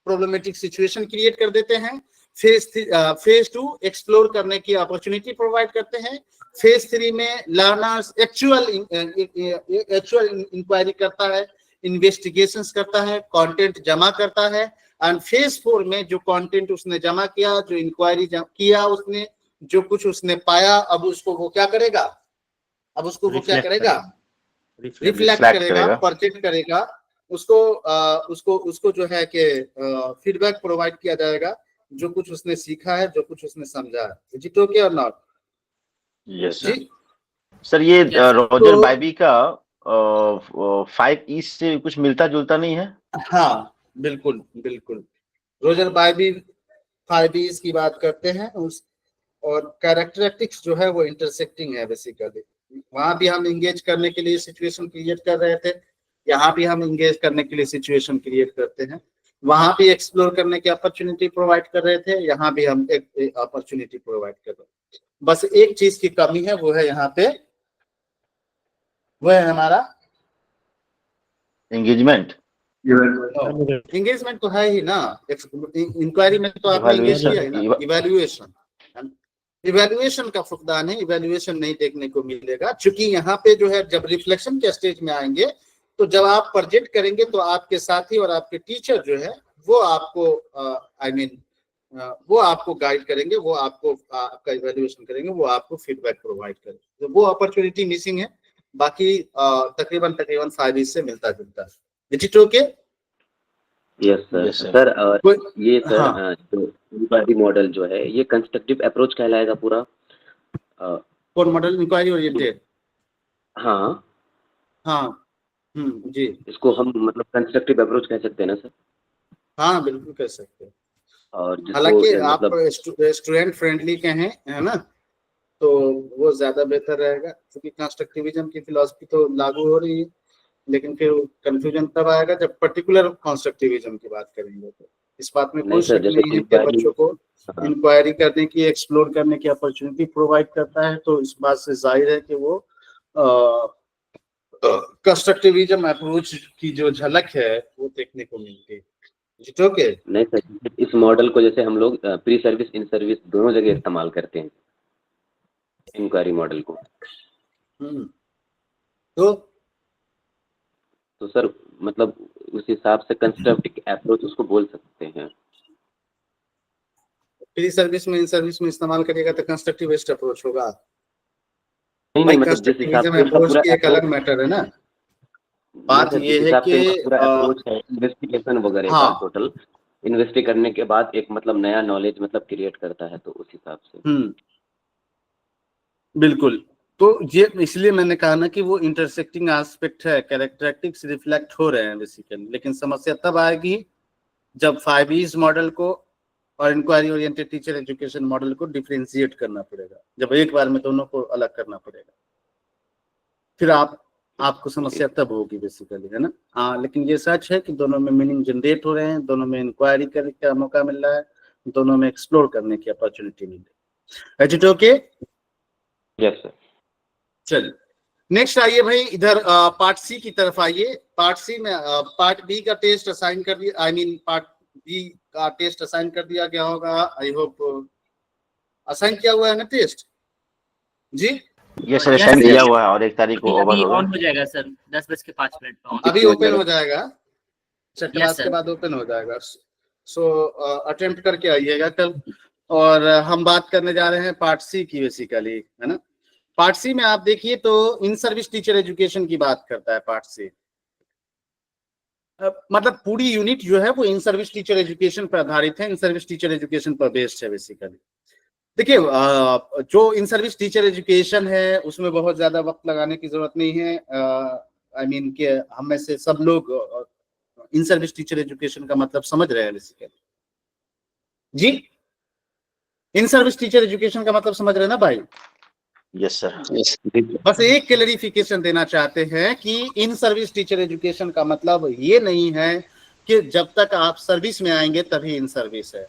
प्रॉब्लमेटिक सिचुएशन क्रिएट कर देते हैं। फेज 2 एक्सप्लोर करने की अपॉर्चुनिटी प्रोवाइड करते हैं। फेज 3 में लर्नर्स एक्चुअल इंक्वायरी करता है, इन्वेस्टिगेशंस करता है, कंटेंट जमा करता है। एंड फेज 4 में जो कंटेंट उसने जमा किया, जो इंक्वायरी किया उसने, जो कुछ उसने पाया, अब उसको वो क्या करेगा, अब उसको वो क्या करेगा, रिफ्लेक्ट करेगा, प्रोजेक्ट करेगा, उसको जो है कि फीडबैक प्रोवाइड किया जाएगा, जो कुछ उसने सीखा है, जो कुछ उसने समझा है। इज इट ओके और नॉट? यस जी सर, ये रोजर तो- बाइबी का 5 से कुछ मिलता जुलता नहीं है? हाँ बिल्कुल बिल्कुल, रोजर बाइबी 5 की बात करते हैं उस, और कैरेक्टरिस्टिक्स जो है वो इंटरसेक्टिंग है बेसिकली। वहां भी हम इंगेज करने के लिए सिचुएशन क्रिएट कर रहे थे, यहाँ भी हम इंगेज करने के लिए सिचुएशन क्रिएट करते हैं। वहां भी एक्सप्लोर करने की अपॉर्चुनिटी प्रोवाइड कर रहे थे, यहाँ भी हम एक अपॉर्चुनिटी प्रोवाइड कर रहे हैं। बस एक चीज की कमी है, वो है यहाँ पे, वो है हमारा एंगेजमेंट। एंगेजमेंट तो है ही ना, इंक्वायरी में तो आपने एंगेज किया है ना। इवैल्यूएशन, इवैल्यूएशन का फुकदान है, इवैल्यूएशन नहीं देखने को मिलेगा, क्योंकि यहाँ पे जो है जब रिफ्लेक्शन के स्टेज में आएंगे, तो जब आप प्रोजेक्ट करेंगे तो आपके साथी और आपके टीचर जो है वो आपको वो आपको गाइड करेंगे, वो आपको आपका इवैल्यूएशन करेंगे, वो आपको फीडबैक प्रोवाइड करेंगे। तो वो अपॉर्चुनिटी मिसिंग है, बाकी तकरीबन 5 से मिलता जुलता है। Is it okay? Yes sir. Sir ये सर जो इंक्वायरी मॉडल जो है ये कंस्ट्रक्टिव अप्रोच कहलाएगा पूरा? कौन मॉडल? Inquiry oriented? हाँ हाँ जी, इसको हम मतलब कंस्ट्रक्टिव अप्रोच कह सकते हैं ना सर? हाँ बिल्कुल कह सकते हैं। और हालांकि आप मतलब स्टूडेंट फ्रेंडली कहें, है ना, तो वो ज्यादा बेहतर रहेगा, क्योंकि कंस्ट्रक्टिविज्म की फिलॉसफी तो लागू हो रही है, लेकिन फिर कंफ्यूजन तब आएगा जब पर्टिकुलर कंस्ट्रक्टिविज्म की बात करेंगे। तो इस बात में कोई शक नहीं है कि बच्चों को इंक्वायरी करने की, एक्सप्लोर करने की अपॉर्चुनिटी प्रोवाइड करता है, तो इस बात से जाहिर है कि वो कंस्ट्रक्टिविज्म अप्रोच की जो झलक है वो देखने को मिलती है। ओके? नहीं सर, इस मॉडल को जैसे हम लोग प्री सर्विस इन सर्विस दोनों जगह इस्तेमाल करते हैं इंक्वायरी मॉडल को। तो सर मतलब उस हिसाब से कंस्ट्रक्टिव अप्रोच उसको बोल सकते हैं। प्री सर्विस में इन सर्विस में इस्तेमाल करिएगा तो कंस्ट्रक्टिव बेस्ड अप्रोच होगा। नहीं मतलब जिस हिसाब से अप्रोच की एक अलग मैटर है ना। बात ये है कि पूरा अप्रोच है इन्वेस्टिगेशन वगैरह का, टोटल इन्वेस्टिगेट करने के बाद एक मतलब नया नॉलेज मतलब क्रिएट करता है, तो उस हिसाब से बिल्कुल। तो ये इसलिए मैंने कहा ना कि वो इंटरसेक्टिंग एस्पेक्ट है, कैरेक्टरिस्टिक्स रिफ्लेक्ट हो रहे हैं बेसिकली। लेकिन समस्या तब आएगी जब 5 मॉडल को और inquiry oriented teacher education model को डिफरेंशिएट करना पड़ेगा, जब एक बार में दोनों को अलग करना पड़ेगा, फिर आपको समस्या तब होगी बेसिकली, है ना। हाँ, लेकिन ये सच है कि दोनों में मीनिंग जनरेट हो रहे हैं, दोनों में इंक्वायरी करने का मौका मिल रहा है, दोनों में एक्सप्लोर करने की अपॉर्चुनिटी मिल रही है। Is it okay? Yes sir. चलिए नेक्स्ट आइए भाई, इधर पार्ट सी की तरफ आइए। पार्ट सी में पार्ट बी का टेस्ट असाइन कर दिया, पार्ट बी का टेस्ट असाइन कर दिया गया होगा। आई होप असाइन किया हुआ है ना टेस्ट? जी ये सर असाइन किया हुआ है और 1 तारीख को ओवर होगा। ऑन हो जाएगा सर 10:05 अभी ओपन हो जाएगा, क्लास के बाद ओपन हो जाएगा। सो अटेम्प्ट करके आइएगा कल। और हम बात करने जा रहे हैं पार्ट सी की बेसिकली, है ना। पार्ट सी में आप देखिए तो इन सर्विस टीचर एजुकेशन की बात करता है पार्ट सी। मतलब पूरी यूनिट जो है वो इन सर्विस टीचर एजुकेशन पर आधारित है, इन सर्विस टीचर एजुकेशन पर बेस्ड है बेसिकली। देखिए जो इन सर्विस टीचर एजुकेशन है उसमें बहुत ज्यादा वक्त लगाने की जरूरत नहीं है। आई मीन कि हम में से सब लोग इन सर्विस टीचर एजुकेशन का मतलब समझ रहे हैं बेसिकली। जी, इन सर्विस टीचर एजुकेशन का मतलब समझ रहे हैं ना भाई? Yes sir. बस एक क्लैरिफिकेशन देना चाहते हैं कि इन सर्विस टीचर एजुकेशन का मतलब ये नहीं है कि जब तक आप सर्विस में आएंगे तभी इन सर्विस है।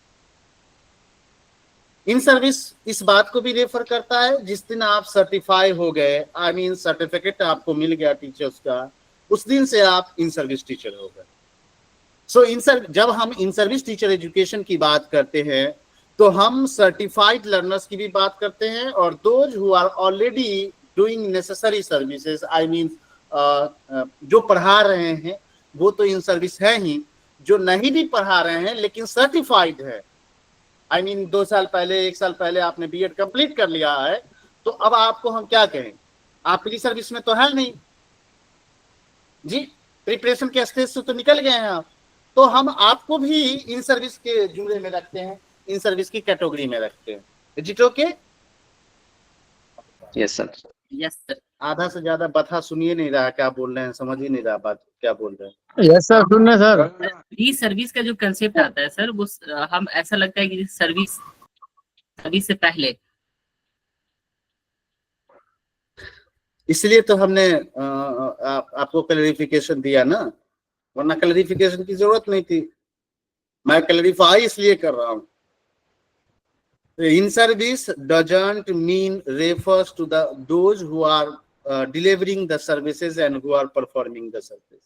इन सर्विस इस बात को भी रेफर करता है जिस दिन आप सर्टिफाई हो गए, आई मीन सर्टिफिकेट आपको मिल गया टीचर्स का, उस दिन से आप इन सर्विस टीचर हो गए। सो जब हम इन सर्विस टीचर एजुकेशन की बात करते हैं तो हम सर्टिफाइड लर्नर्स की भी बात करते हैं और those who are already doing necessary services, I mean जो पढ़ा रहे हैं वो तो इन सर्विस है ही, जो नहीं भी पढ़ा रहे हैं लेकिन सर्टिफाइड है, आई मीन 2 साल पहले 1 साल पहले आपने बीएड कंप्लीट कर लिया है, तो अब आपको हम क्या कहें, आप प्री सर्विस में तो है नहीं जी, प्रिपरेशन के स्टेज से तो निकल गए हैं आप, तो हम आपको भी इन सर्विस के जुड़े में रखते हैं, इन सर्विस की कैटेगरी में रखते हैं। Is it okay? Yes, sir. Yes sir. आधा से ज्यादा बथा सुनिए नहीं रहा, क्या बोल रहे हैं समझ ही नहीं रहा बात क्या बोल रहे हैं। यस सर, सुन रहे सर। प्री सर्विस का जो कंसेप्ट आता है सर, वो हम ऐसा लगता है कि सर्विस से पहले, इसलिए तो हमने आपको क्लैरिफिकेशन दिया ना, वरना क्लैरिफिकेशन की जरूरत नहीं थी, मैं क्लैरिफाई इसलिए कर रहा हूं। In service doesn't mean refers to those who are delivering the services and who are performing the service.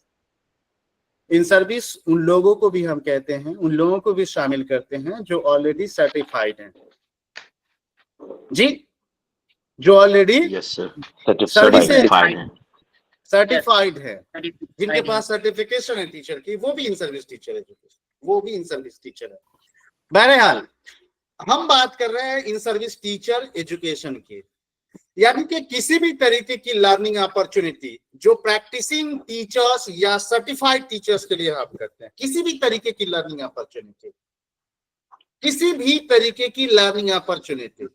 In service उन लोगों को भी हम कहते हैं, उन लोगों को भी शामिल करते हैं जो ऑलरेडी सर्टिफाइड हैं जी, जो ऑलरेडी Yes, sir. सर्टिफाइड है, सर्टिफाइड है, जिनके पास सर्टिफिकेशन है टीचर की, वो भी इन सर्विस टीचर है, वो भी इन सर्विस टीचर है। बहरहाल हम बात कर रहे हैं इन सर्विस टीचर एजुकेशन की, यानी कि किसी भी तरीके की लर्निंग अपॉर्चुनिटी जो प्रैक्टिसिंग टीचर्स या सर्टिफाइड टीचर्स के लिए हम करते हैं, किसी भी तरीके की लर्निंग अपॉर्चुनिटी, किसी भी तरीके की लर्निंग अपॉर्चुनिटी,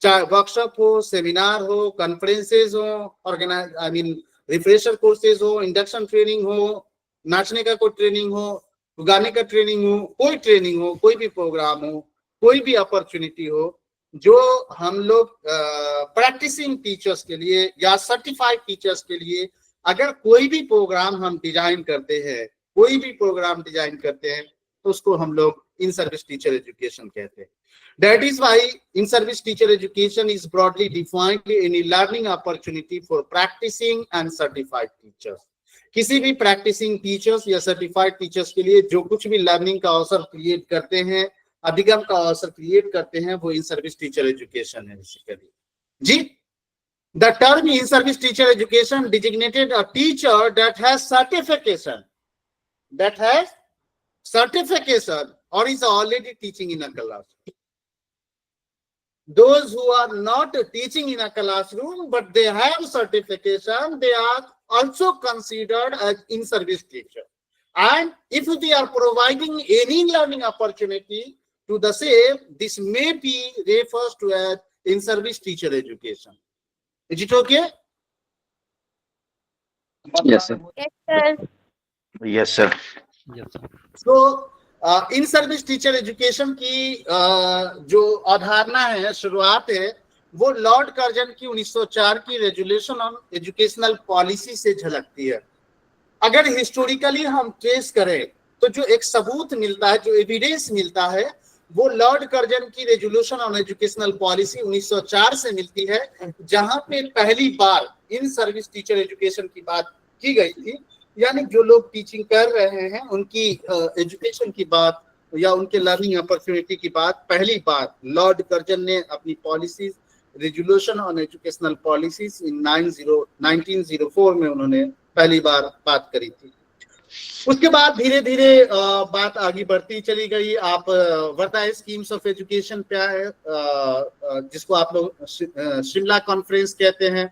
चाहे वर्कशॉप हो, सेमिनार हो, कॉन्फ्रेंसेज हो, organise I mean refresher courses हो, इंडक्शन ट्रेनिंग हो, नाचने का कोई ट्रेनिंग हो, गाने का ट्रेनिंग हो, कोई ट्रेनिंग हो, कोई भी प्रोग्राम हो, कोई भी अपॉर्चुनिटी हो, जो हम लोग प्रैक्टिसिंग टीचर्स के लिए या सर्टिफाइड टीचर्स के लिए अगर कोई भी प्रोग्राम हम डिजाइन करते हैं, कोई भी प्रोग्राम डिजाइन करते हैं, तो उसको हम लोग इन सर्विस टीचर एजुकेशन कहते हैं। That is why in-service teacher education is broadly defined any learning opportunity for practicing and certified teachers. किसी भी practicing teachers या certified teachers के लिए जो कुछ भी learning का अवसर create करते हैं, अभिगम का अवसर create करते हैं, वो in-service teacher education है basically। जी, the term in-service teacher education designated a teacher that has certification or is already teaching in a class. Those who are not teaching in a classroom but they have certification, they are also considered as in-service teacher. And if they are providing any learning opportunity to the same, this may be refers to as in-service teacher education. Is it okay? Yes, sir. Yes, sir. Yes, sir. So in service teacher education की जो अवधारणा है, शुरुआत है, वो लॉर्ड कर्जन की 1904 की रेजुलेशन ऑन एजुकेशनल पॉलिसी से झलकती है। अगर हिस्टोरिकली हम ट्रेस करें तो जो एक सबूत मिलता है, जो एविडेंस मिलता है, वो लॉर्ड कर्जन की रेजुलेशन ऑन एजुकेशनल पॉलिसी 1904 से मिलती है, जहां पे पहली बार इन सर्विस टीचर एजुकेशन की बात की गई थी, यानी जो लोग टीचिंग कर रहे हैं उनकी एजुकेशन की बात या उनके लर्निंग अपॉर्चुनिटी की बात पहली बार लॉर्ड कर्जन ने अपनी policies, resolution on educational policies इन 1904 में उन्होंने पहली बार बात करी थी। उसके बाद धीरे धीरे बात आगे बढ़ती चली गई। आप वर्ताए स्कीम्स ऑफ एजुकेशन पे आए, जिसको आप लोग शिमला कॉन्फ्रेंस कहते हैं,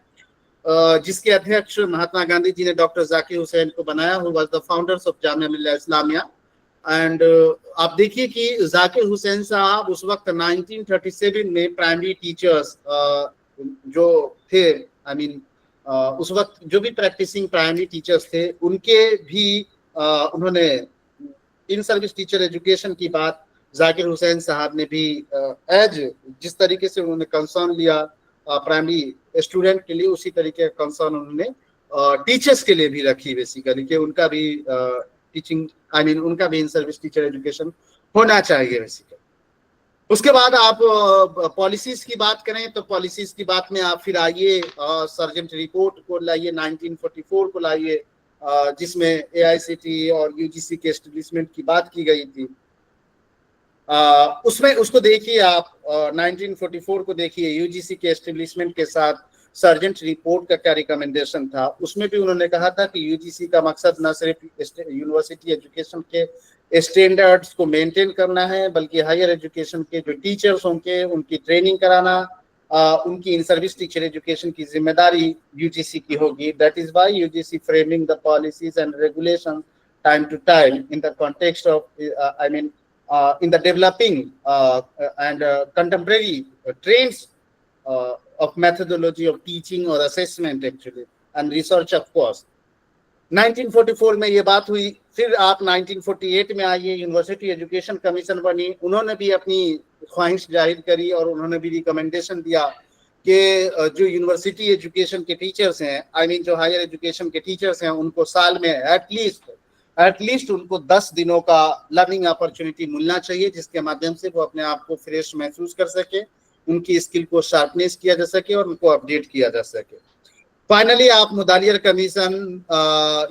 जिसके अध्यक्ष महात्मा गांधी जी ने डॉक्टर जाकिर हुसैन को बनाया, who was the founders of Jamia Millia Islamia. And आप देखिए कि जाकिर हुसैन साहब उस वक्त 1937 में प्राइमरी टीचर्स जो थे, आई मीन उस वक्त जो भी प्रैक्टिसिंग प्राइमरी टीचर्स थे, उनके भी उन्होंने इन सर्विस टीचर एजुकेशन की बात जाकिर हुसैन साहब ने भी एज जिस तरीके से उन्होंने कंसर्न लिया प्राइमरी स्टूडेंट के लिए, उसी तरीके का कंसर्न उन्होंने टीचर्स के लिए भी रखी बेसिकली, कि उनका भी टीचिंग आई मीन उनका भी इन सर्विस टीचर एजुकेशन होना चाहिए बेसिकली। उसके बाद आप पॉलिसीज की बात करें तो पॉलिसीज की बात में आप फिर आइए सर्जेंट रिपोर्ट को लाइए, 1944 को लाइए, जिसमें AICTE और UGC के एस्टेब्लिशमेंट की बात की गई थी। उसमें उसको देखिए आप 1944 को देखिए, यूजीसी के एस्टेब्लिशमेंट के साथ सर्जेंट रिपोर्ट का क्या रिकमेंडेशन था। उसमें भी उन्होंने कहा था कि यूजीसी का मकसद न सिर्फ यूनिवर्सिटी एजुकेशन के स्टैंडर्ड्स को मेंटेन करना है, बल्कि हायर एजुकेशन के जो टीचर्स होंगे उनकी ट्रेनिंग कराना, उनकी इन सर्विस टीचर एजुकेशन की जिम्मेदारी यूजीसी की होगी। That is why UGC framing the policies and regulation time to time in the context of in the developing and contemporary trends of methodology of teaching or assessment actually and research of course। 1944 में ये बात हुई। फिर आप 1948 में आइए, यूनिवर्सिटी एजुकेशन कमीशन बनी, उन्होंने भी अपनी ख्वाहिश जाहिर करी और उन्होंने भी रिकमेंडेशन दिया कि जो यूनिवर्सिटी एजुकेशन के टीचर्स हैं, जो हायर एजुकेशन के टीचर्स हैं, उनको साल में एटलीस्ट उनको 10 दिनों का लर्निंग अपॉर्चुनिटी मिलना चाहिए, जिसके माध्यम से वो अपने आप को फ्रेश महसूस कर सके, उनकी स्किल को शार्पनेस किया जा सके और उनको अपडेट किया जा सके। फाइनली आप मुदालियर कमीशन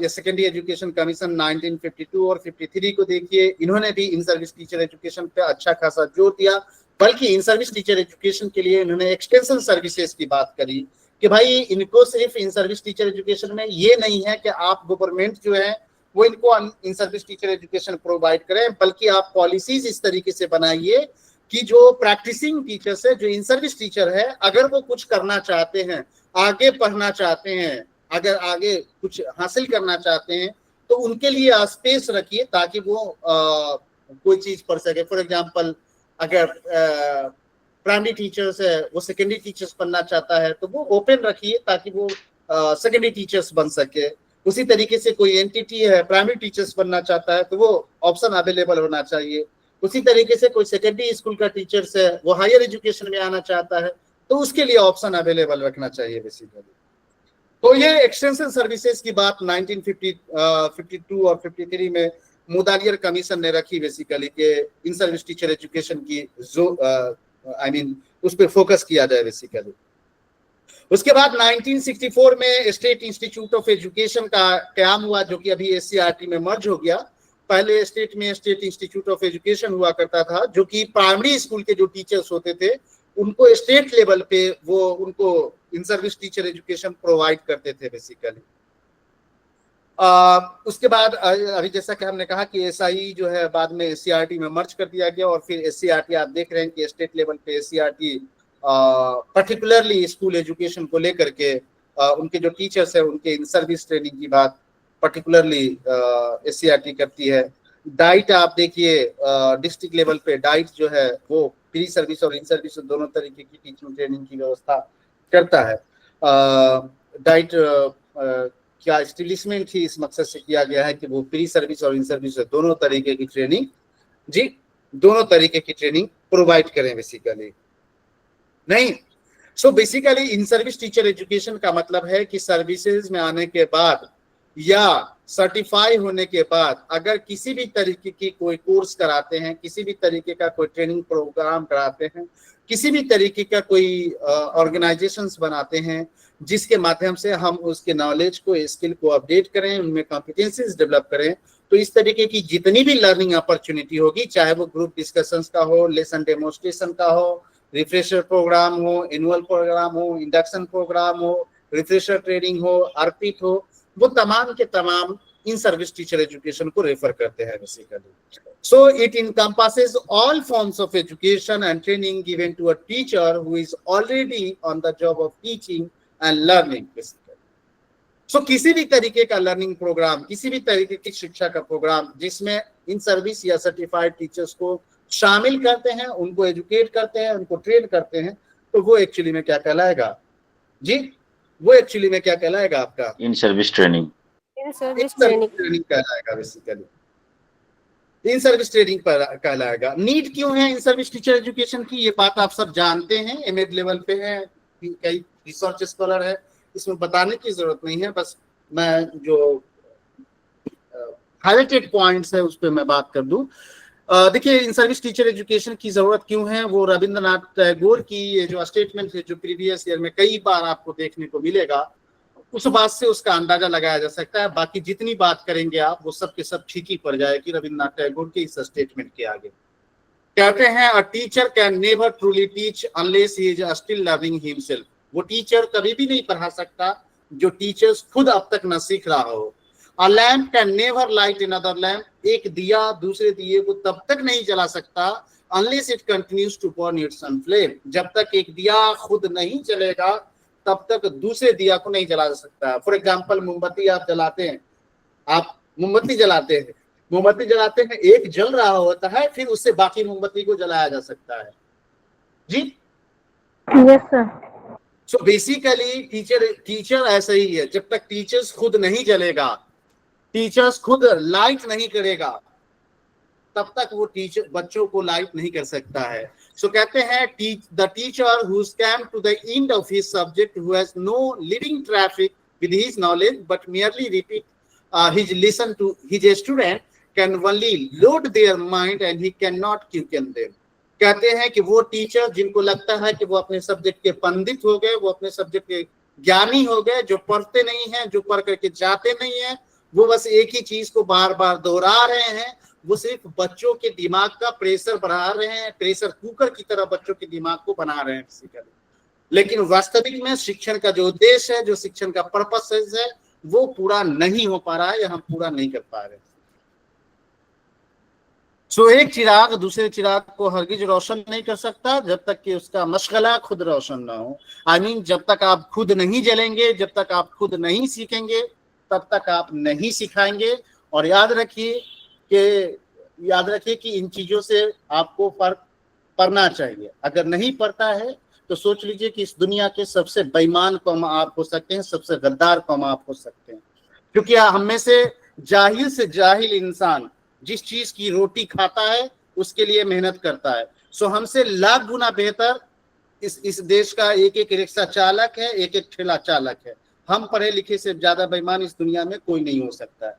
या सेकेंडरी एजुकेशन कमीशन 1952 और 53 को देखिए। इन्होंने भी इन सर्विस टीचर एजुकेशन पे अच्छा खासा जोर दिया, बल्कि इन सर्विस टीचर एजुकेशन के लिए इन्होंने एक्सटेंशन सर्विसेज की बात करी कि भाई इनको सिर्फ इन सर्विस टीचर एजुकेशन में ये नहीं है कि आप गवर्नमेंट जो है वो इनको इन सर्विस टीचर एजुकेशन प्रोवाइड करें, बल्कि आप पॉलिसीज इस तरीके से बनाइए कि जो प्रैक्टिसिंग टीचर्स है, जो इन सर्विस टीचर है, अगर वो कुछ करना चाहते हैं, आगे पढ़ना चाहते हैं, अगर आगे कुछ हासिल करना चाहते हैं, तो उनके लिए स्पेस रखिए ताकि वो कोई चीज पढ़ सके। फॉर एग्जांपल अगर प्राइमरी टीचर्स है, वो सेकेंडरी टीचर्स बनना चाहता है, तो वो ओपन रखिए ताकि वो सेकेंडरी टीचर्स बन सके। उसी तरीके से कोई एंटिटी है, प्राइमरी टीचर्स बनना चाहता है, तो वो ऑप्शन अवेलेबल होना चाहिए। उसी तरीके से कोई सेकेंडरी स्कूल का टीचर्स है, वो हायर एजुकेशन में आना चाहता है, तो उसके लिए ऑप्शन अवेलेबल रखना चाहिए बेसिकली। तो ये एक्सटेंशन सर्विसेज की बात 1952 और 53 में मुदालियर कमीशन ने रखी बेसिकली कि इन सर्विस टीचर एजुकेशन की जो उस पर फोकस किया जाए बेसिकली। उसके बाद 1964 में स्टेट इंस्टीट्यूट ऑफ एजुकेशन का क्याम हुआ, जो कि अभी एससीईआरटी में मर्ज हो गया। पहले स्टेट में स्टेट इंस्टीट्यूट ऑफ एजुकेशन हुआ करता था, जो कि प्राइमरी स्कूल के जो टीचर्स होते थे उनको स्टेट लेवल पे वो उनको इन सर्विस टीचर एजुकेशन प्रोवाइड करते थे बेसिकली। उसके बाद अभी जैसा कि हमने कहा कि एसआई जो है बाद में एससीईआरटी में मर्ज कर दिया गया, और फिर एससीईआरटी आप देख रहे हैं कि स्टेट लेवल पे एससीईआरटी पर्टिकुलरली स्कूल एजुकेशन को लेकर के उनके जो टीचर्स है उनके इन सर्विस ट्रेनिंग की बात पर्टिकुलरली एससीईआरटी करती है। डाइट आप देखिए, डिस्ट्रिक्ट लेवल पे डाइट जो है वो प्री सर्विस और इन सर्विस दोनों तरीके की टीचिंग ट्रेनिंग की व्यवस्था करता है। डाइट क्या एस्टेब्लिशमेंट ही इस मकसद से किया गया है कि वो प्री सर्विस और इन सर्विस दोनों तरीके की ट्रेनिंग प्रोवाइड करें बेसिकली। नहीं, सो बेसिकली इन सर्विस टीचर एजुकेशन का मतलब है कि सर्विसेज में आने के बाद या सर्टिफाई होने के बाद अगर किसी भी तरीके की कोई कोर्स कराते हैं, किसी भी तरीके का कोई ट्रेनिंग प्रोग्राम कराते हैं, किसी भी तरीके का कोई ऑर्गेनाइजेशंस बनाते हैं जिसके माध्यम से हम उसके नॉलेज को, स्किल को अपडेट करें, उनमें कॉम्पिटेंसीज डेवलप करें, तो इस तरीके की जितनी भी लर्निंग अपॉर्चुनिटी होगी, चाहे वो ग्रुप डिस्कशंस का हो, लेसन डेमोन्स्ट्रेशन का हो, रिफ्रेशर प्रोग्राम हो, एनुअल प्रोग्राम हो, इंडक्शन प्रोग्राम हो, रिफ्रेशर ट्रेनिंग हो, आरपीट हो, वो तमाम के तमाम इन सर्विस टीचर एजुकेशन को रेफर करते हैं basically. So it encompasses all forms of education and training given to a teacher who is already on the job of teaching and learning basically। सो किसी भी तरीके का लर्निंग प्रोग्राम, किसी भी तरीके की शिक्षा का प्रोग्राम जिसमें इन सर्विस या सर्टिफाइड टीचर्स को शामिल करते हैं, उनको एजुकेट करते हैं, उनको ट्रेन करते हैं, तो वो एक्चुअली में क्या कहलाएगा जी? वो एक्चुअली में क्या कहलाएगा आपका? इन सर्विस ट्रेनिंग कहलाएगा बेसिकली। इन सर्विस ट्रेनिंग पर कहलाएगा। नीड क्यों है इन सर्विस टीचर एजुकेशन की? ये बात आप सब जानते हैं, एमएड लेवल पे है, कई रिसर्च स्कॉलर है, इसमें बताने की जरूरत नहीं है। बस मैं जो हाईलाइटेड पॉइंट्स है उस पर मैं बात कर दूं। देखिए, इन सर्विस टीचर एजुकेशन की जरूरत क्यों है, वो रविंद्रनाथ टैगोर की ये जो स्टेटमेंट है, जो प्रीवियस ईयर में कई बार आपको देखने को मिलेगा, उस बात से उसका अंदाजा लगाया जा सकता है। बाकी जितनी बात करेंगे आप वो सब के सब ठीक ही पड़ जाएगी रविंद्रनाथ टैगोर के इस स्टेटमेंट के आगे। कहते हैं a teacher can never truly teach unless he is still learning himself. वो टीचर कभी भी नहीं पढ़ा सकता जो टीचर्स खुद अब तक न सीख रहा हो। अ lamp can never light another lamp. एक दिया दूसरे दिए को तब तक नहीं जला सकता unless it continues to burn its own flame. जब तक एक दिया खुद नहीं जलेगा तब तक दूसरे दिया को नहीं जला सकता। फॉर एग्जाम्पल, मोमबत्ती आप जलाते हैं, आप मोमबत्ती जलाते हैं, मोमबत्ती जलाते हैं, एक जल रहा होता है, फिर उससे बाकी मोमबत्ती को जलाया जा सकता है। जी yes sir. So basically teacher ऐसा ही है, जब तक टीचर्स खुद नहीं जलेगा, टीचर्स खुद लाइट नहीं करेगा, तब तक वो टीचर बच्चों को लाइट नहीं कर सकता है। सो कहते हैं the teacher who come to the end of his subject, who has no living traffic with his knowledge but merely repeat his listen to his student can only load their mind and he cannot quicken them। कहते हैं कि वो टीचर जिनको लगता है कि वो अपने सब्जेक्ट के पंडित हो गए, वो अपने सब्जेक्ट के ज्ञानी हो गए, जो पढ़ते नहीं हैं, जो पढ़ करके जाते नहीं हैं, वो बस एक ही चीज को बार बार दोहरा रहे हैं, वो सिर्फ बच्चों के दिमाग का प्रेशर बढ़ा रहे हैं, प्रेशर कुकर की तरह बच्चों के दिमाग को बना रहे हैं बेसिकली। लेकिन वास्तविक में शिक्षण का जो उद्देश्य है, जो शिक्षण का पर्पस है, वो पूरा नहीं हो पा रहा है या हम पूरा नहीं कर पा रहे। सो एक चिराग दूसरे चिराग को हरगिज रोशन नहीं कर सकता जब तक कि उसका मशगला खुद रोशन ना हो। आई मीन जब तक आप खुद नहीं जलेंगे, जब तक आप खुद नहीं सीखेंगे, तब तक आप नहीं सिखाएंगे। और याद रखिए कि इन चीजों से आपको फर्क पड़ना चाहिए। अगर नहीं पड़ता है तो सोच लीजिए कि इस दुनिया के सबसे बेईमान कौम आप हो सकते हैं, सबसे गद्दार कौम आप हो सकते हैं। क्योंकि हम में से जाहिल इंसान जिस चीज की रोटी खाता है उसके लिए मेहनत करता है। सो हमसे लाख गुना बेहतर इस देश का एक एक रिक्शा चालक है, एक एक ठेला चालक है। हम पढ़े लिखे से ज्यादा बेईमान इस दुनिया में कोई नहीं हो सकता है।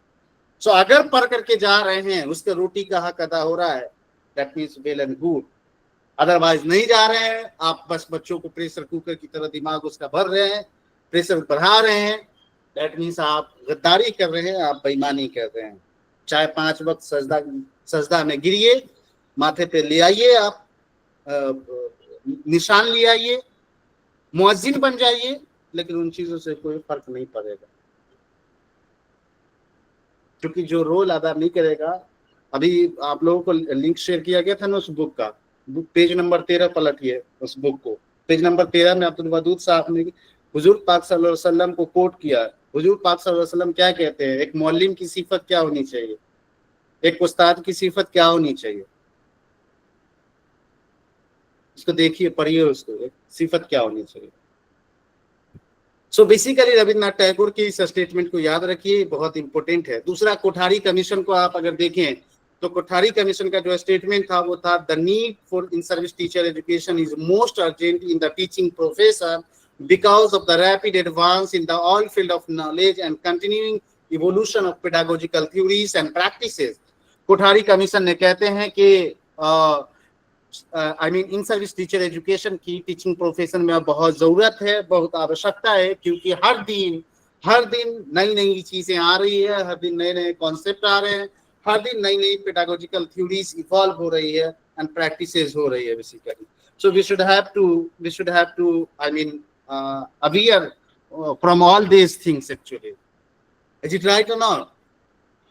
सो अगर पढ़ करके जा रहे हैं, उसके रोटी का हक अदा हो रहा है, that means well and good. Otherwise नहीं जा रहे हैं, आप बस बच्चों को प्रेशर कुकर की तरह दिमाग उसका भर रहे हैं, प्रेशर बढ़ा रहे हैं, दैट मीन्स आप गद्दारी कर रहे हैं, आप बेईमानी कर रहे हैं। चाहे 5 वक्त सजदा में गिरिए, माथे पे ले आइए, आप निशान ले आइए, मुअज्जिन बन जाइए, लेकिन उन चीजों से कोई फर्क नहीं पड़ेगा। क्योंकि जो रोल अदा नहीं करेगा, अभी आप लोगों को लिंक शेयर किया गया था ना उस बुक का, पेज नंबर 13 पलटिए उस बुक को। पेज नंबर 13 में अब्दुल वदूद साहब ने हुजूर पाक सल्लल्लाहु अलैहि वसल्लम को कोट किया। हुजूर पाक सल्लल्लाहु अलैहि वसल्लम क्या कहते हैं, एक मौलिम की सिफत क्या होनी चाहिए, एक उस्ताद की सिफत क्या होनी चाहिए, इसको देखिए, पढ़िए उसको, एक सिफत क्या होनी चाहिए। सो बेसिकली रविन्द्रनाथ टैगोर की इस स्टेटमेंट को याद रखिए, बहुत इंपॉर्टेंट है। दूसरा, कोठारी कमीशन को आप अगर देखें तो कोठारी कमीशन का जो स्टेटमेंट था वो था, the need for in service teacher education is most urgent in the teaching profession because of the rapid advance in the all field of knowledge and continuing evolution of pedagogical theories and practices। Kothari commission ने कहते हैं कि I mean in service teacher education की टीचिंग प्रोफेशन में बहुत जरूरत है, बहुत आवश्यकता है, क्योंकि हर दिन नई नई चीजें आ रही है, हर दिन नए नए कॉन्सेप्ट आ रहे हैं, हर दिन नई नई पेडागोजिकल थ्योरीज इवॉल्व हो रही है एंड प्रैक्टिसेस हो रही है basically. So we should have to I mean aware from all these things actually, is it right or not?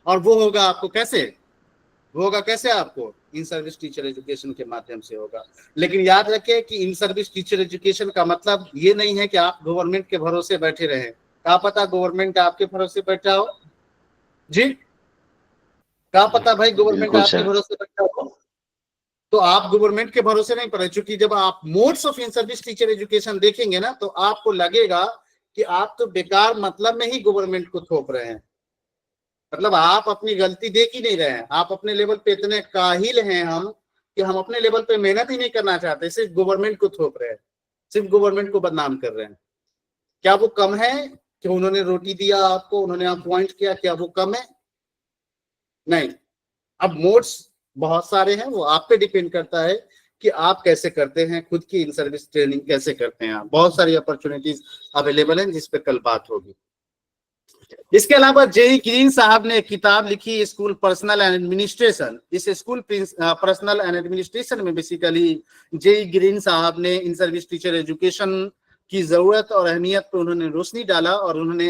और वो होगा आपको कैसे, आपको इन सर्विस टीचर एजुकेशन के माध्यम से होगा। लेकिन याद रखें कि इन सर्विस टीचर एजुकेशन का मतलब ये नहीं है कि आप गवर्नमेंट के भरोसे बैठे रहें। क्या पता गवर्नमेंट आपके भरोसे बैठा हो, जी क्या पता भाई गवर्नमेंट आपके भरोसे बैठा हो, तो आप गवर्नमेंट के भरोसे नहीं पड़े। क्योंकि जब आप modes of in service teacher education देखेंगे ना, तो आपको लगेगा कि आप तो बेकार मतलब में ही गवर्नमेंट को थोप रहे हैं। मतलब आप अपनी गलती देख ही नहीं रहे हैं, आप अपने लेवल पे इतने काहिल हैं हम कि हम अपने लेवल पे मेहनत ही नहीं करना चाहते, सिर्फ गवर्नमेंट को थोप रहे हैं, सिर्फ गवर्नमेंट को बदनाम कर रहे हैं। क्या वो कम है कि उन्होंने रोटी दिया आपको, उन्होंने अपॉइंट किया, क्या वो कम है? नहीं। अब मोड्स बहुत सारे हैं, वो आप पे डिपेंड करता है कि आप कैसे करते हैं, खुद की इन सर्विस ट्रेनिंग कैसे करते हैं। आप बहुत सारी अपॉर्चुनिटीज अवेलेबल हैं जिस पे कल बात होगी। इसके अलावा जेई ग्रीन साहब ने एक किताब लिखी स्कूल पर्सनल एंड एडमिनिस्ट्रेशन। इस स्कूल पर्सनल एंड एडमिनिस्ट्रेशन में बेसिकली जेई ग्रीन साहब ने इन सर्विस टीचर एजुकेशन की जरूरत और अहमियत पर उन्होंने रोशनी डाला और उन्होंने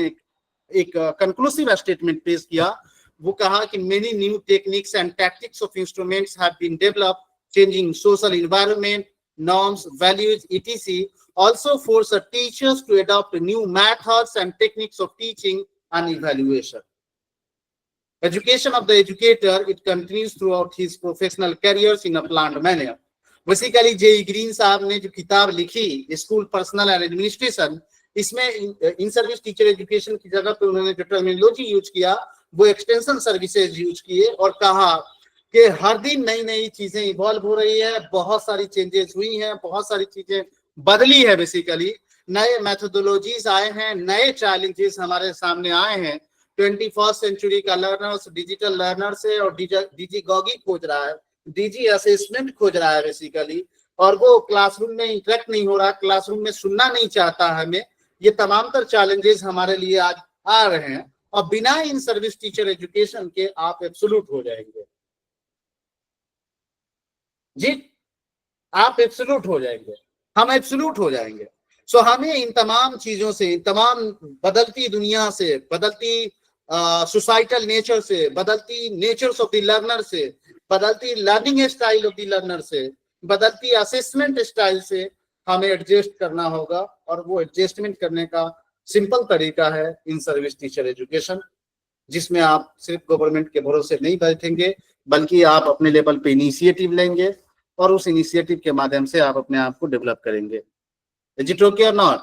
एक कंक्लूसिव स्टेटमेंट पेश किया। वो कहा कि many new techniques and tactics of instruments have been developed changing social environment norms, values, etc. also force the teachers to adopt new methods and techniques of teaching and evaluation. Education of the educator, it continues throughout his professional careers in a planned manner. Basically JE Green साहब ने जो किताब लिखी स्कूल पर्सनल एंड एडमिनिस्ट्रेशन, इसमें इन सर्विस टीचर एजुकेशन की जगह पे उन्होंने जो टर्मिनोलॉजी यूज किया वो एक्सटेंशन सर्विसेज यूज किए और कहा कि हर दिन नई नई चीजें इवॉल्व हो रही है, बहुत सारी चेंजेस हुई हैं, बहुत सारी चीजें बदली है। बेसिकली नए मेथोडोलॉजीज आए हैं, नए चैलेंजेस हमारे सामने आए हैं। 21st सेंचुरी का लर्नर्स डिजिटल लर्नर्स है और डीजी गॉगी खोज रहा है, डीजी असेसमेंट खोज रहा है बेसिकली, और वो क्लासरूम में इंटरेक्ट नहीं हो रहा, क्लासरूम में सुनना नहीं चाहता है हमें। ये तमाम तर चैलेंजेस हमारे लिए आज आ रहे हैं और बिना इन सर्विस टीचर एजुकेशन के आप एब्सोल्यूट हो जाएंगे जी, आप एब्सोल्यूट हो जाएंगे, हम एब्सोल्यूट हो जाएंगे। सो हमें इन तमाम चीजों से, इन तमाम बदलती दुनिया से, बदलती सोसाइटल नेचर से, बदलती नेचर्स ऑफ द लर्नर से, बदलती learning style of the learner से, बदलती असेसमेंट स्टाइल से हमें एडजस्ट करना होगा। और वो एडजस्टमेंट करने का सिंपल तरीका है इन सर्विस टीचर एजुकेशन, जिसमें आप सिर्फ गवर्नमेंट के भरोसे नहीं बैठेंगे बल्कि आप अपने लेवल पे इनिशिएटिव लेंगे और उस इनिशिएटिव के माध्यम से आप अपने आप को डेवलप करेंगे। इज इट ओके और नॉट?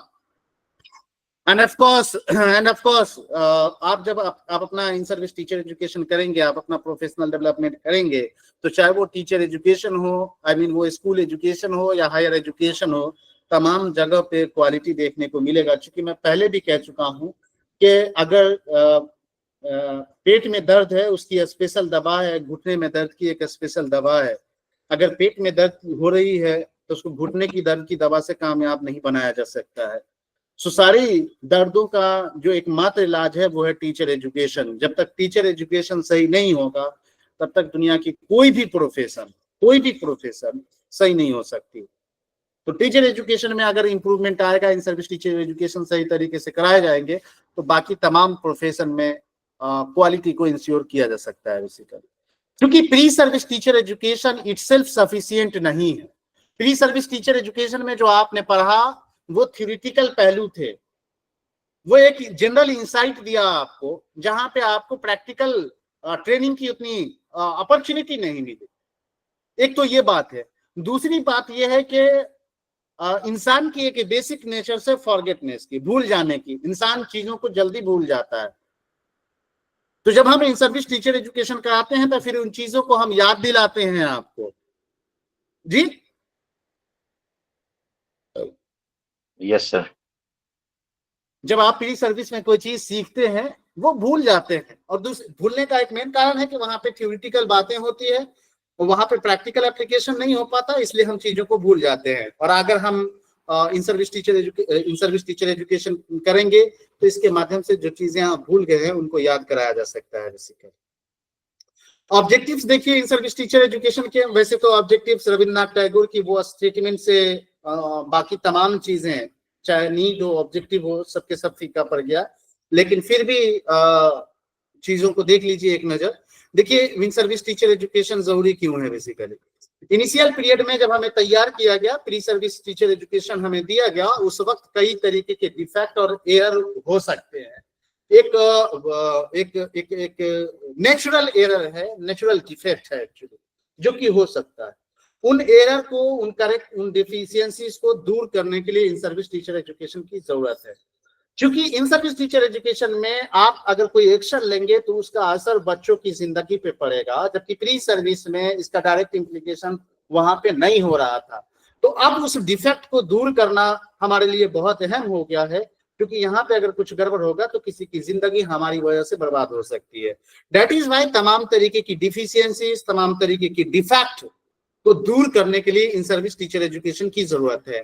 एंड ऑफ कोर्स आप जब आप अपना इन सर्विस टीचर एजुकेशन करेंगे, आप अपना प्रोफेशनल डेवलपमेंट करेंगे, तो चाहे वो टीचर एजुकेशन हो, वो स्कूल एजुकेशन हो या हायर एजुकेशन हो, तमाम जगह पे क्वालिटी देखने को मिलेगा। क्योंकि मैं पहले भी कह चुका हूँ कि अगर पेट में दर्द है उसकी स्पेशल दवा है, घुटने में दर्द की एक स्पेशल दवा है। अगर पेट में दर्द हो रही है तो उसको घुटने की दर्द की दवा से कामयाब नहीं बनाया जा सकता है। सो सारी दर्दों का जो एकमात्र इलाज है वो है टीचर एजुकेशन। जब तक टीचर एजुकेशन सही नहीं होगा तब तक दुनिया की कोई भी प्रोफेशन सही नहीं हो सकती। तो टीचर एजुकेशन में अगर इंप्रूवमेंट आएगा, इन सर्विस टीचर एजुकेशन सही तरीके से कराए जाएंगे तो बाकी तमाम प्रोफेशन में क्वालिटी को इंश्योर किया जा सकता है बेसिकली। क्योंकि pre service teacher education itself sufficient नहीं है। प्री सर्विस टीचर एजुकेशन में जो आपने पढ़ा वो थ्योरेटिकल पहलू थे, वो एक जनरल इंसाइट दिया आपको, जहां पे आपको प्रैक्टिकल ट्रेनिंग की उतनी अपॉर्चुनिटी नहीं मिली। एक तो ये बात है। दूसरी बात ये है कि इंसान की एक बेसिक नेचर से फॉरगेटनेस की, भूल जाने की, इंसान चीजों को जल्दी भूल जाता है। तो जब हम इन सर्विस टीचर एजुकेशन कराते हैं तो फिर उन चीजों को हम याद दिलाते हैं आपको जी। Yes sir. जब आप प्री सर्विस में कोई चीज सीखते हैं वो भूल जाते हैं, और भूलने का एक मेन कारण है कि वहां पे थ्योरेटिकल बातें होती है और वहां पे प्रैक्टिकल एप्लीकेशन नहीं हो पाता, इसलिए हम चीजों को भूल जाते हैं। और अगर हम इन सर्विस टीचर एजुकेशन करेंगे तो इसके माध्यम से जो चीजें आप भूल गए हैं उनको याद कराया जा सकता है बेसिकली। ऑब्जेक्टिव्स देखिए इन सर्विस टीचर एजुकेशन के, वैसे तो ऑब्जेक्टिव्स रविन्द्रनाथ टैगोर की वो स्टेटमेंट से बाकी तमाम चीजें, चाहे नीड हो, ऑब्जेक्टिव हो, सबके सब फीका पड़ गया, लेकिन फिर भी चीजों को देख लीजिए एक नजर। देखिए इन सर्विस टीचर एजुकेशन जरूरी क्यों है बेसिकली। इनिशियल पीरियड में जब हमें तैयार किया गया, प्री सर्विस टीचर एजुकेशन हमें दिया गया, उस वक्त कई तरीके के डिफेक्ट और एरर हो सकते हैं। एक नेचुरल एरर है, नेचुरल डिफेक्ट है एक्चुअली, जो कि हो सकता है। उन एरर को, उन डिफिशियंसीज को दूर करने के लिए इन सर्विस टीचर एजुकेशन की जरूरत है। क्योंकि इन सर्विस टीचर एजुकेशन में आप अगर कोई एक्शन लेंगे तो उसका असर बच्चों की जिंदगी पे पड़ेगा, जबकि प्री सर्विस में इसका डायरेक्ट इम्प्लीकेशन वहां पे नहीं हो रहा था। तो अब उस डिफेक्ट को दूर करना हमारे लिए बहुत अहम हो गया है, क्योंकि यहाँ पे अगर कुछ गड़बड़ होगा तो किसी की जिंदगी हमारी वजह से बर्बाद हो सकती है। दैट इज वाई तमाम तरीके की डिफिशियंसीज, तमाम तरीके की डिफेक्ट को दूर करने के लिए इन सर्विस टीचर एजुकेशन की जरूरत है।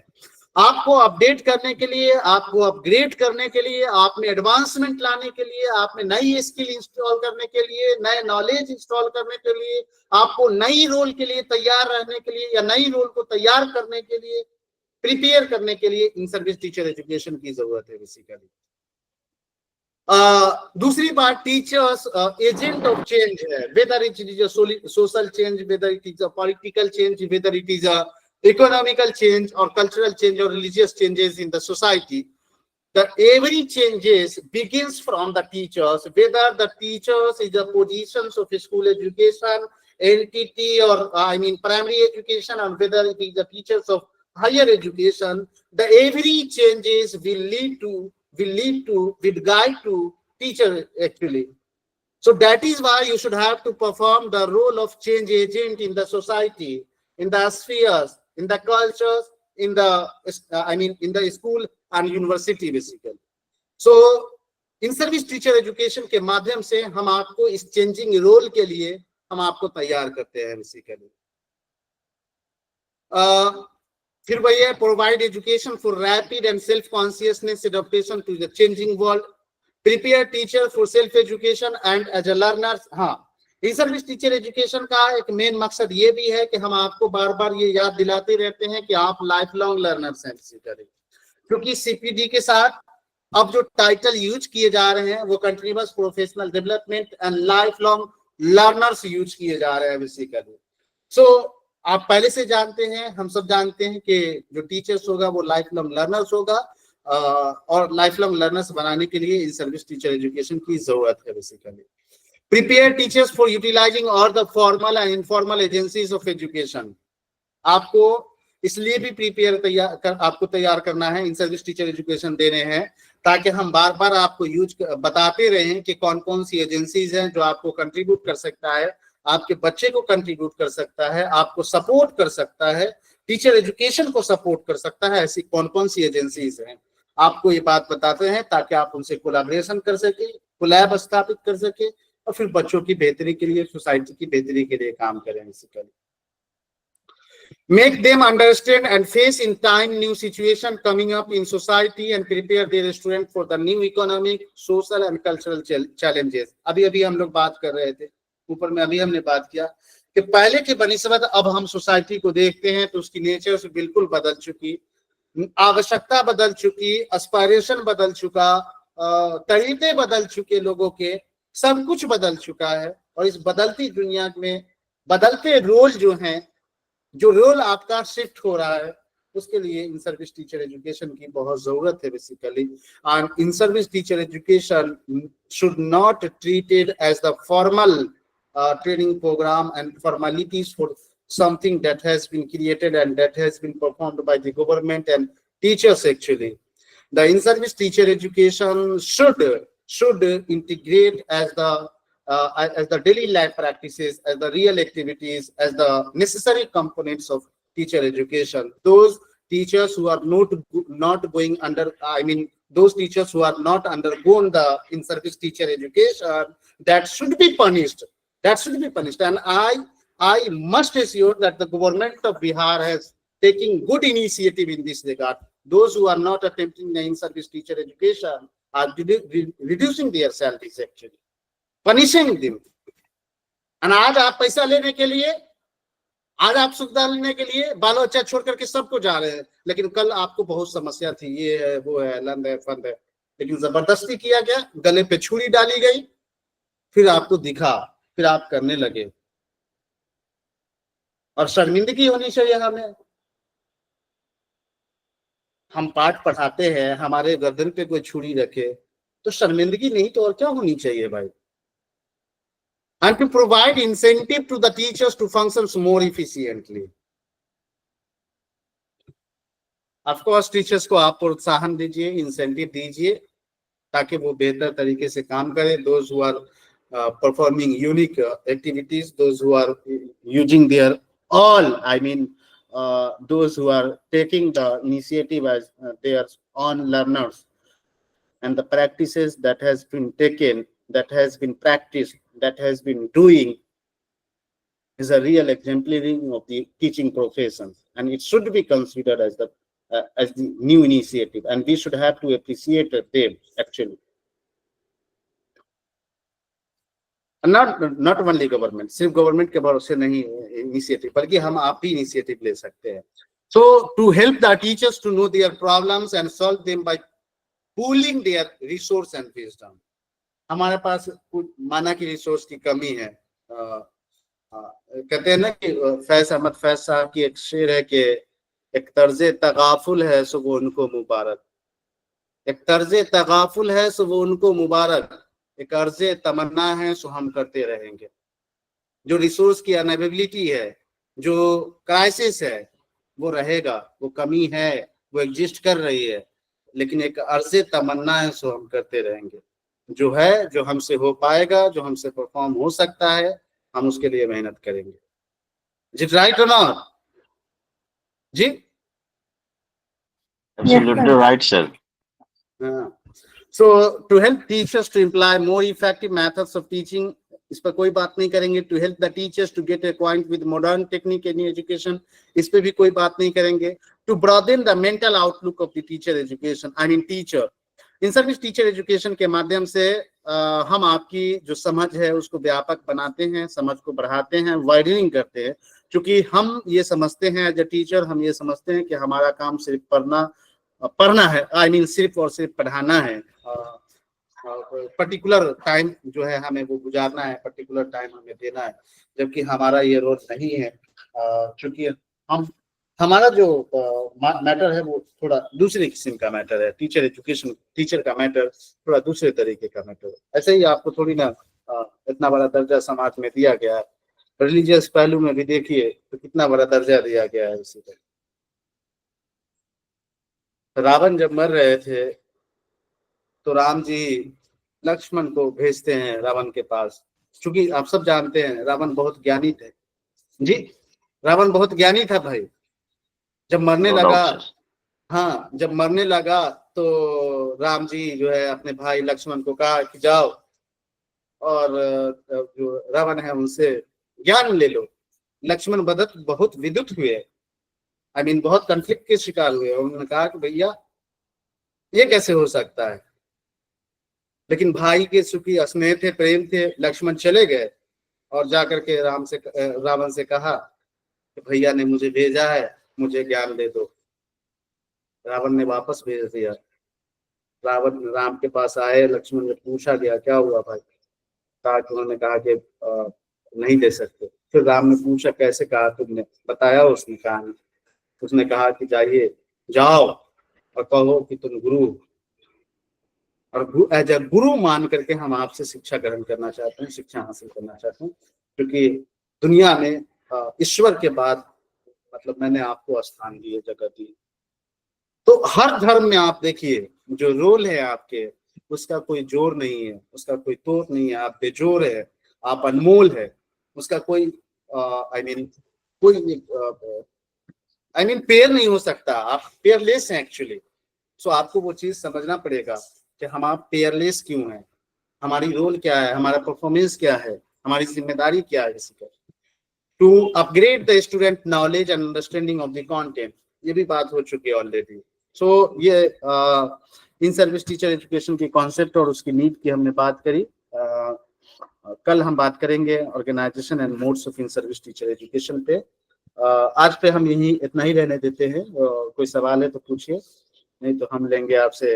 आपको अपडेट करने के लिए, आपको अपग्रेड करने के लिए, आप में एडवांसमेंट लाने के लिए, आप में नई स्किल इंस्टॉल करने के लिए, नए नॉलेज इंस्टॉल करने के लिए, आपको नई रोल के लिए तैयार रहने के लिए या नई रोल को तैयार करने के लिए, प्रिपेयर करने के लिए इन सर्विस टीचर एजुकेशन की जरूरत है बेसिकली। दूसरी बात, टीचर्स एजेंट ऑफ चेंज है, whether it is a social change, whether it is a political change, whether it is a economical change or cultural change or religious changes in the society. Every changes begins from the teachers, whether the teachers is a positions of school education entity or primary education, or whether it is the teachers of higher education. The every changes will guide to teacher actually. So that is why you should have to perform the role of change agent in the society, in the spheres, in the cultures, in the school and university basically. So in service teacher education के माध्यम से हम आपको इस चेंजिंग रोल के लिए हम आपको तैयार करते हैं बेसिकली। फिर वही है, provide education for rapid and self consciousness adaptation to the changing world, prepare teacher for self education and as a learner. हाँ, इन सर्विस टीचर एजुकेशन का एक मेन मकसद ये भी है कि हम आपको बार बार ये याद दिलाते रहते हैं कि आप लाइफ लॉन्ग लर्नर्स हैं बेसिकली, क्योंकि सीपीडी के साथ अब जो टाइटल यूज किए जा रहे हैं वो continuous professional development and life long learners use किए जा रहे हैं बेसिकली। सो आप पहले से जानते हैं, हम सब जानते हैं कि जो टीचर्स होगा वो लाइफ लॉन्ग लर्नर्स होगा, और लाइफ लॉन्ग लर्नर्स बनाने के लिए इन सर्विस टीचर एजुकेशन की जरूरत है basically. Prepare teachers for utilising all the formal and informal agencies of education. आपको इसलिए भी आपको तैयार करना है, इन सर्विस टीचर एजुकेशन देने हैं ताकि हम बार बार आपको बताते रहें कि कौन कौन सी एजेंसीज हैं जो आपको कंट्रीब्यूट कर सकता है, आपके बच्चे को कंट्रीब्यूट कर सकता है, आपको सपोर्ट कर सकता है, टीचर एजुकेशन को सपोर्ट कर सकता है, ऐसी कौन कौन सी एजेंसीज हैं आपको ये बात बताते हैं ताकि आप उनसे कोलैबोरेशन कर सके, कोलैब स्थापित कर सके और फिर बच्चों की बेहतरी के लिए, सोसाइटी की बेहतरी के लिए काम करें basically. Make them understand and face in time new situation coming up in society and prepare their student for the new economic, social and cultural challenges. अभी हम लोग बात कर रहे थे, ऊपर में अभी हमने बात किया कि पहले के बनिस्बत अब हम सोसाइटी को देखते हैं तो उसकी नेचर से बिल्कुल बदल चुकी, आवश्यकता बदल चुकी, एस्पायरेशन बदल चुका, तरीके बदल चुके, लोगों के सब कुछ बदल चुका है। और इस बदलती दुनिया में बदलते रोल जो रोल आपका शिफ्ट हो रहा है, उसके लिए इन सर्विस टीचर एजुकेशन की बहुत जरूरत है basically. And in service teacher education should not treated as the formal training program and formalities for something that has been created and that has been performed by the government and teachers actually. The in-service teacher education should integrate as the daily life practices, as the real activities, as the necessary components of teacher education. Those teachers who are not going under, those teachers who are not undergone the in-service teacher education, that should be punished. And I must assure that the government of Bihar has taken good initiative in this regard. Those who are not attempting the in-service teacher education are reducing their salaries actually, punishing them. And आज आप पैसा लेने के लिए, आज आप सुविधा लेने के लिए बाल बच्चा छोड़ करके सबको जा रहे हैं, लेकिन कल आपको बहुत समस्या थी, ये है, वो है, लंद है, फंद है, लेकिन जबरदस्ती किया गया, गले पे छुरी डाली गई, फिर आपको दिखा, फिर आप करने लगे। और शर्मिंदगी होनी चाहिए हमें। हम पाठ पढ़ाते हैं, हमारे गर्दन पे कोई छुरी रखे तो शर्मिंदगी नहीं तो और क्या होनी चाहिए भाई। And to provide incentive to the teachers to function more efficiently. Of course, teachers को आप प्रोत्साहन दीजिए, इंसेंटिव दीजिए ताकि वो बेहतर तरीके से काम करें। Those who are performing unique activities, those who are using their all, those who are taking the initiative as their own learners, and the practices that has been taken, that has been practiced, that has been doing is a real exemplary of the teaching profession, and it should be considered as the as the new initiative, and we should have to appreciate them actually. Not only government, सिर्फ गवर्नमेंट के भरोसे नहीं इनिशिएटिव, बल्कि हम आप भी इनिशिएटिव ले सकते हैं. So to help the teachers to know their problems and solve them by pooling their resource and wisdom. हमारे पास माना की रिसोर्स की कमी है. कहते हैं ना कि फैज अहमद फैज साहब की एक शेर है कि एक तर्जे तगाफुल है सो वो उनको मुबारक, एक तर्जे तगाफुल है सो वो उनको मुबारक, एक अर्जे तमन्ना है सो हम करते रहेंगे. जो रिसोर्स की अनअवेलेबिलिटी है, जो क्राइसिस है, वो रहेगा, वो कमी है, वो एग्जिस्ट कर रही है, लेकिन एक अर्जे तमन्ना है सो हम करते रहेंगे. जो है, जो हमसे हो पाएगा, जो हमसे परफॉर्म हो सकता है, हम उसके लिए मेहनत करेंगे. Is it right or not जी? Absolutely right, sir. So to help teachers to imply more effective methods of teaching, इस पर कोई बात नहीं करेंगे. To help the teachers to get acquainted with modern technique in education, इस पे भी कोई बात नहीं करेंगे. To broaden the mental outlook of the teacher education, I mean teacher in service teacher education के माध्यम से हम आपकी जो समझ है उसको व्यापक बनाते हैं, समझ को बढ़ाते हैं, वाइडनिंग करते हैं. क्योंकि हम ये समझते हैं एज ए टीचर, हम ये समझते हैं कि हमारा काम सिर्फ पढ़ना है, आई मीन सिर्फ और सिर्फ पढ़ाना है. पर्टिकुलर टाइम जो है हमें वो गुजारना है, पर्टिकुलर टाइम हमें देना है, जबकि हमारा ये रोल नहीं है. क्योंकि हमारा जो मैटर है वो थोड़ा दूसरे किस्म का मैटर है. टीचर एजुकेशन, टीचर का मैटर थोड़ा दूसरे तरीके का मैटर है. ऐसे ही आपको थोड़ी ना इतना बड़ा दर्जा समाज में दिया गया है. रिलीजियस पहलू में भी देखिए तो कितना बड़ा दर्जा दिया गया है. उसी तरह रावण जब मर रहे थे तो राम जी लक्ष्मण को भेजते हैं रावण के पास. क्योंकि आप सब जानते हैं रावण बहुत ज्ञानी थे जी, रावण बहुत ज्ञानी था भाई. जब मरने लगा, हाँ जब मरने लगा तो राम जी जो है अपने भाई लक्ष्मण को कहा कि जाओ और जो रावण है उनसे ज्ञान ले लो. लक्ष्मण बहुत विद्युत हुए, आई मीन बहुत कॉन्फ्लिक्ट के शिकार हुए. उन्होंने कहा कि भैया ये कैसे हो सकता है, लेकिन भाई के सुखी स्नेह थे, प्रेम थे. लक्ष्मण चले गए और जाकर के रावण से कहा कि भैया ने मुझे भेजा है, मुझे ज्ञान दे दो. रावण ने वापस भेज दिया. रावण राम के पास आए, लक्ष्मण ने पूछा गया क्या हुआ भाई, कहा कि उन्होंने कहा कि नहीं दे सकते. फिर राम ने पूछा कैसे कहा तुमने, बताया उसने कहानी. उसने कहा कि जाओ और कहो कि तुम गुरु, और एज ए गुरु मान करके हम आपसे शिक्षा ग्रहण करना चाहते हैं, शिक्षा हासिल करना चाहते हैं. क्योंकि दुनिया में ईश्वर के बाद मतलब मैंने आपको स्थान दिए, जगह दी. तो हर धर्म में आप देखिए जो रोल है आपके, उसका कोई जोर नहीं है, उसका कोई तोड़ नहीं है. आप बेजोर है, आप अनमोल है, उसका कोई आई मीन पेयर नहीं हो सकता. आप पेयरलेस हैं एक्चुअली. सो आपको वो चीज समझना पड़ेगा कि हम आप पेयरलेस क्यों हैं, हमारी रोल क्या है, हमारा परफॉर्मेंस क्या है, हमारी जिम्मेदारी क्या है. इसी का to upgrade the student knowledge and understanding of the content, ये भी बात हो चुकी है ऑलरेडी. सो ये इन सर्विस टीचर एजुकेशन की कॉन्सेप्ट और उसकी नीड की हमने बात करी. कल हम बात करेंगे organisation and modes of in service teacher education पे. आज पे हम इतना ही रहने देते हैं. कोई सवाल है तो पूछिए, नहीं तो हम लेंगे आपसे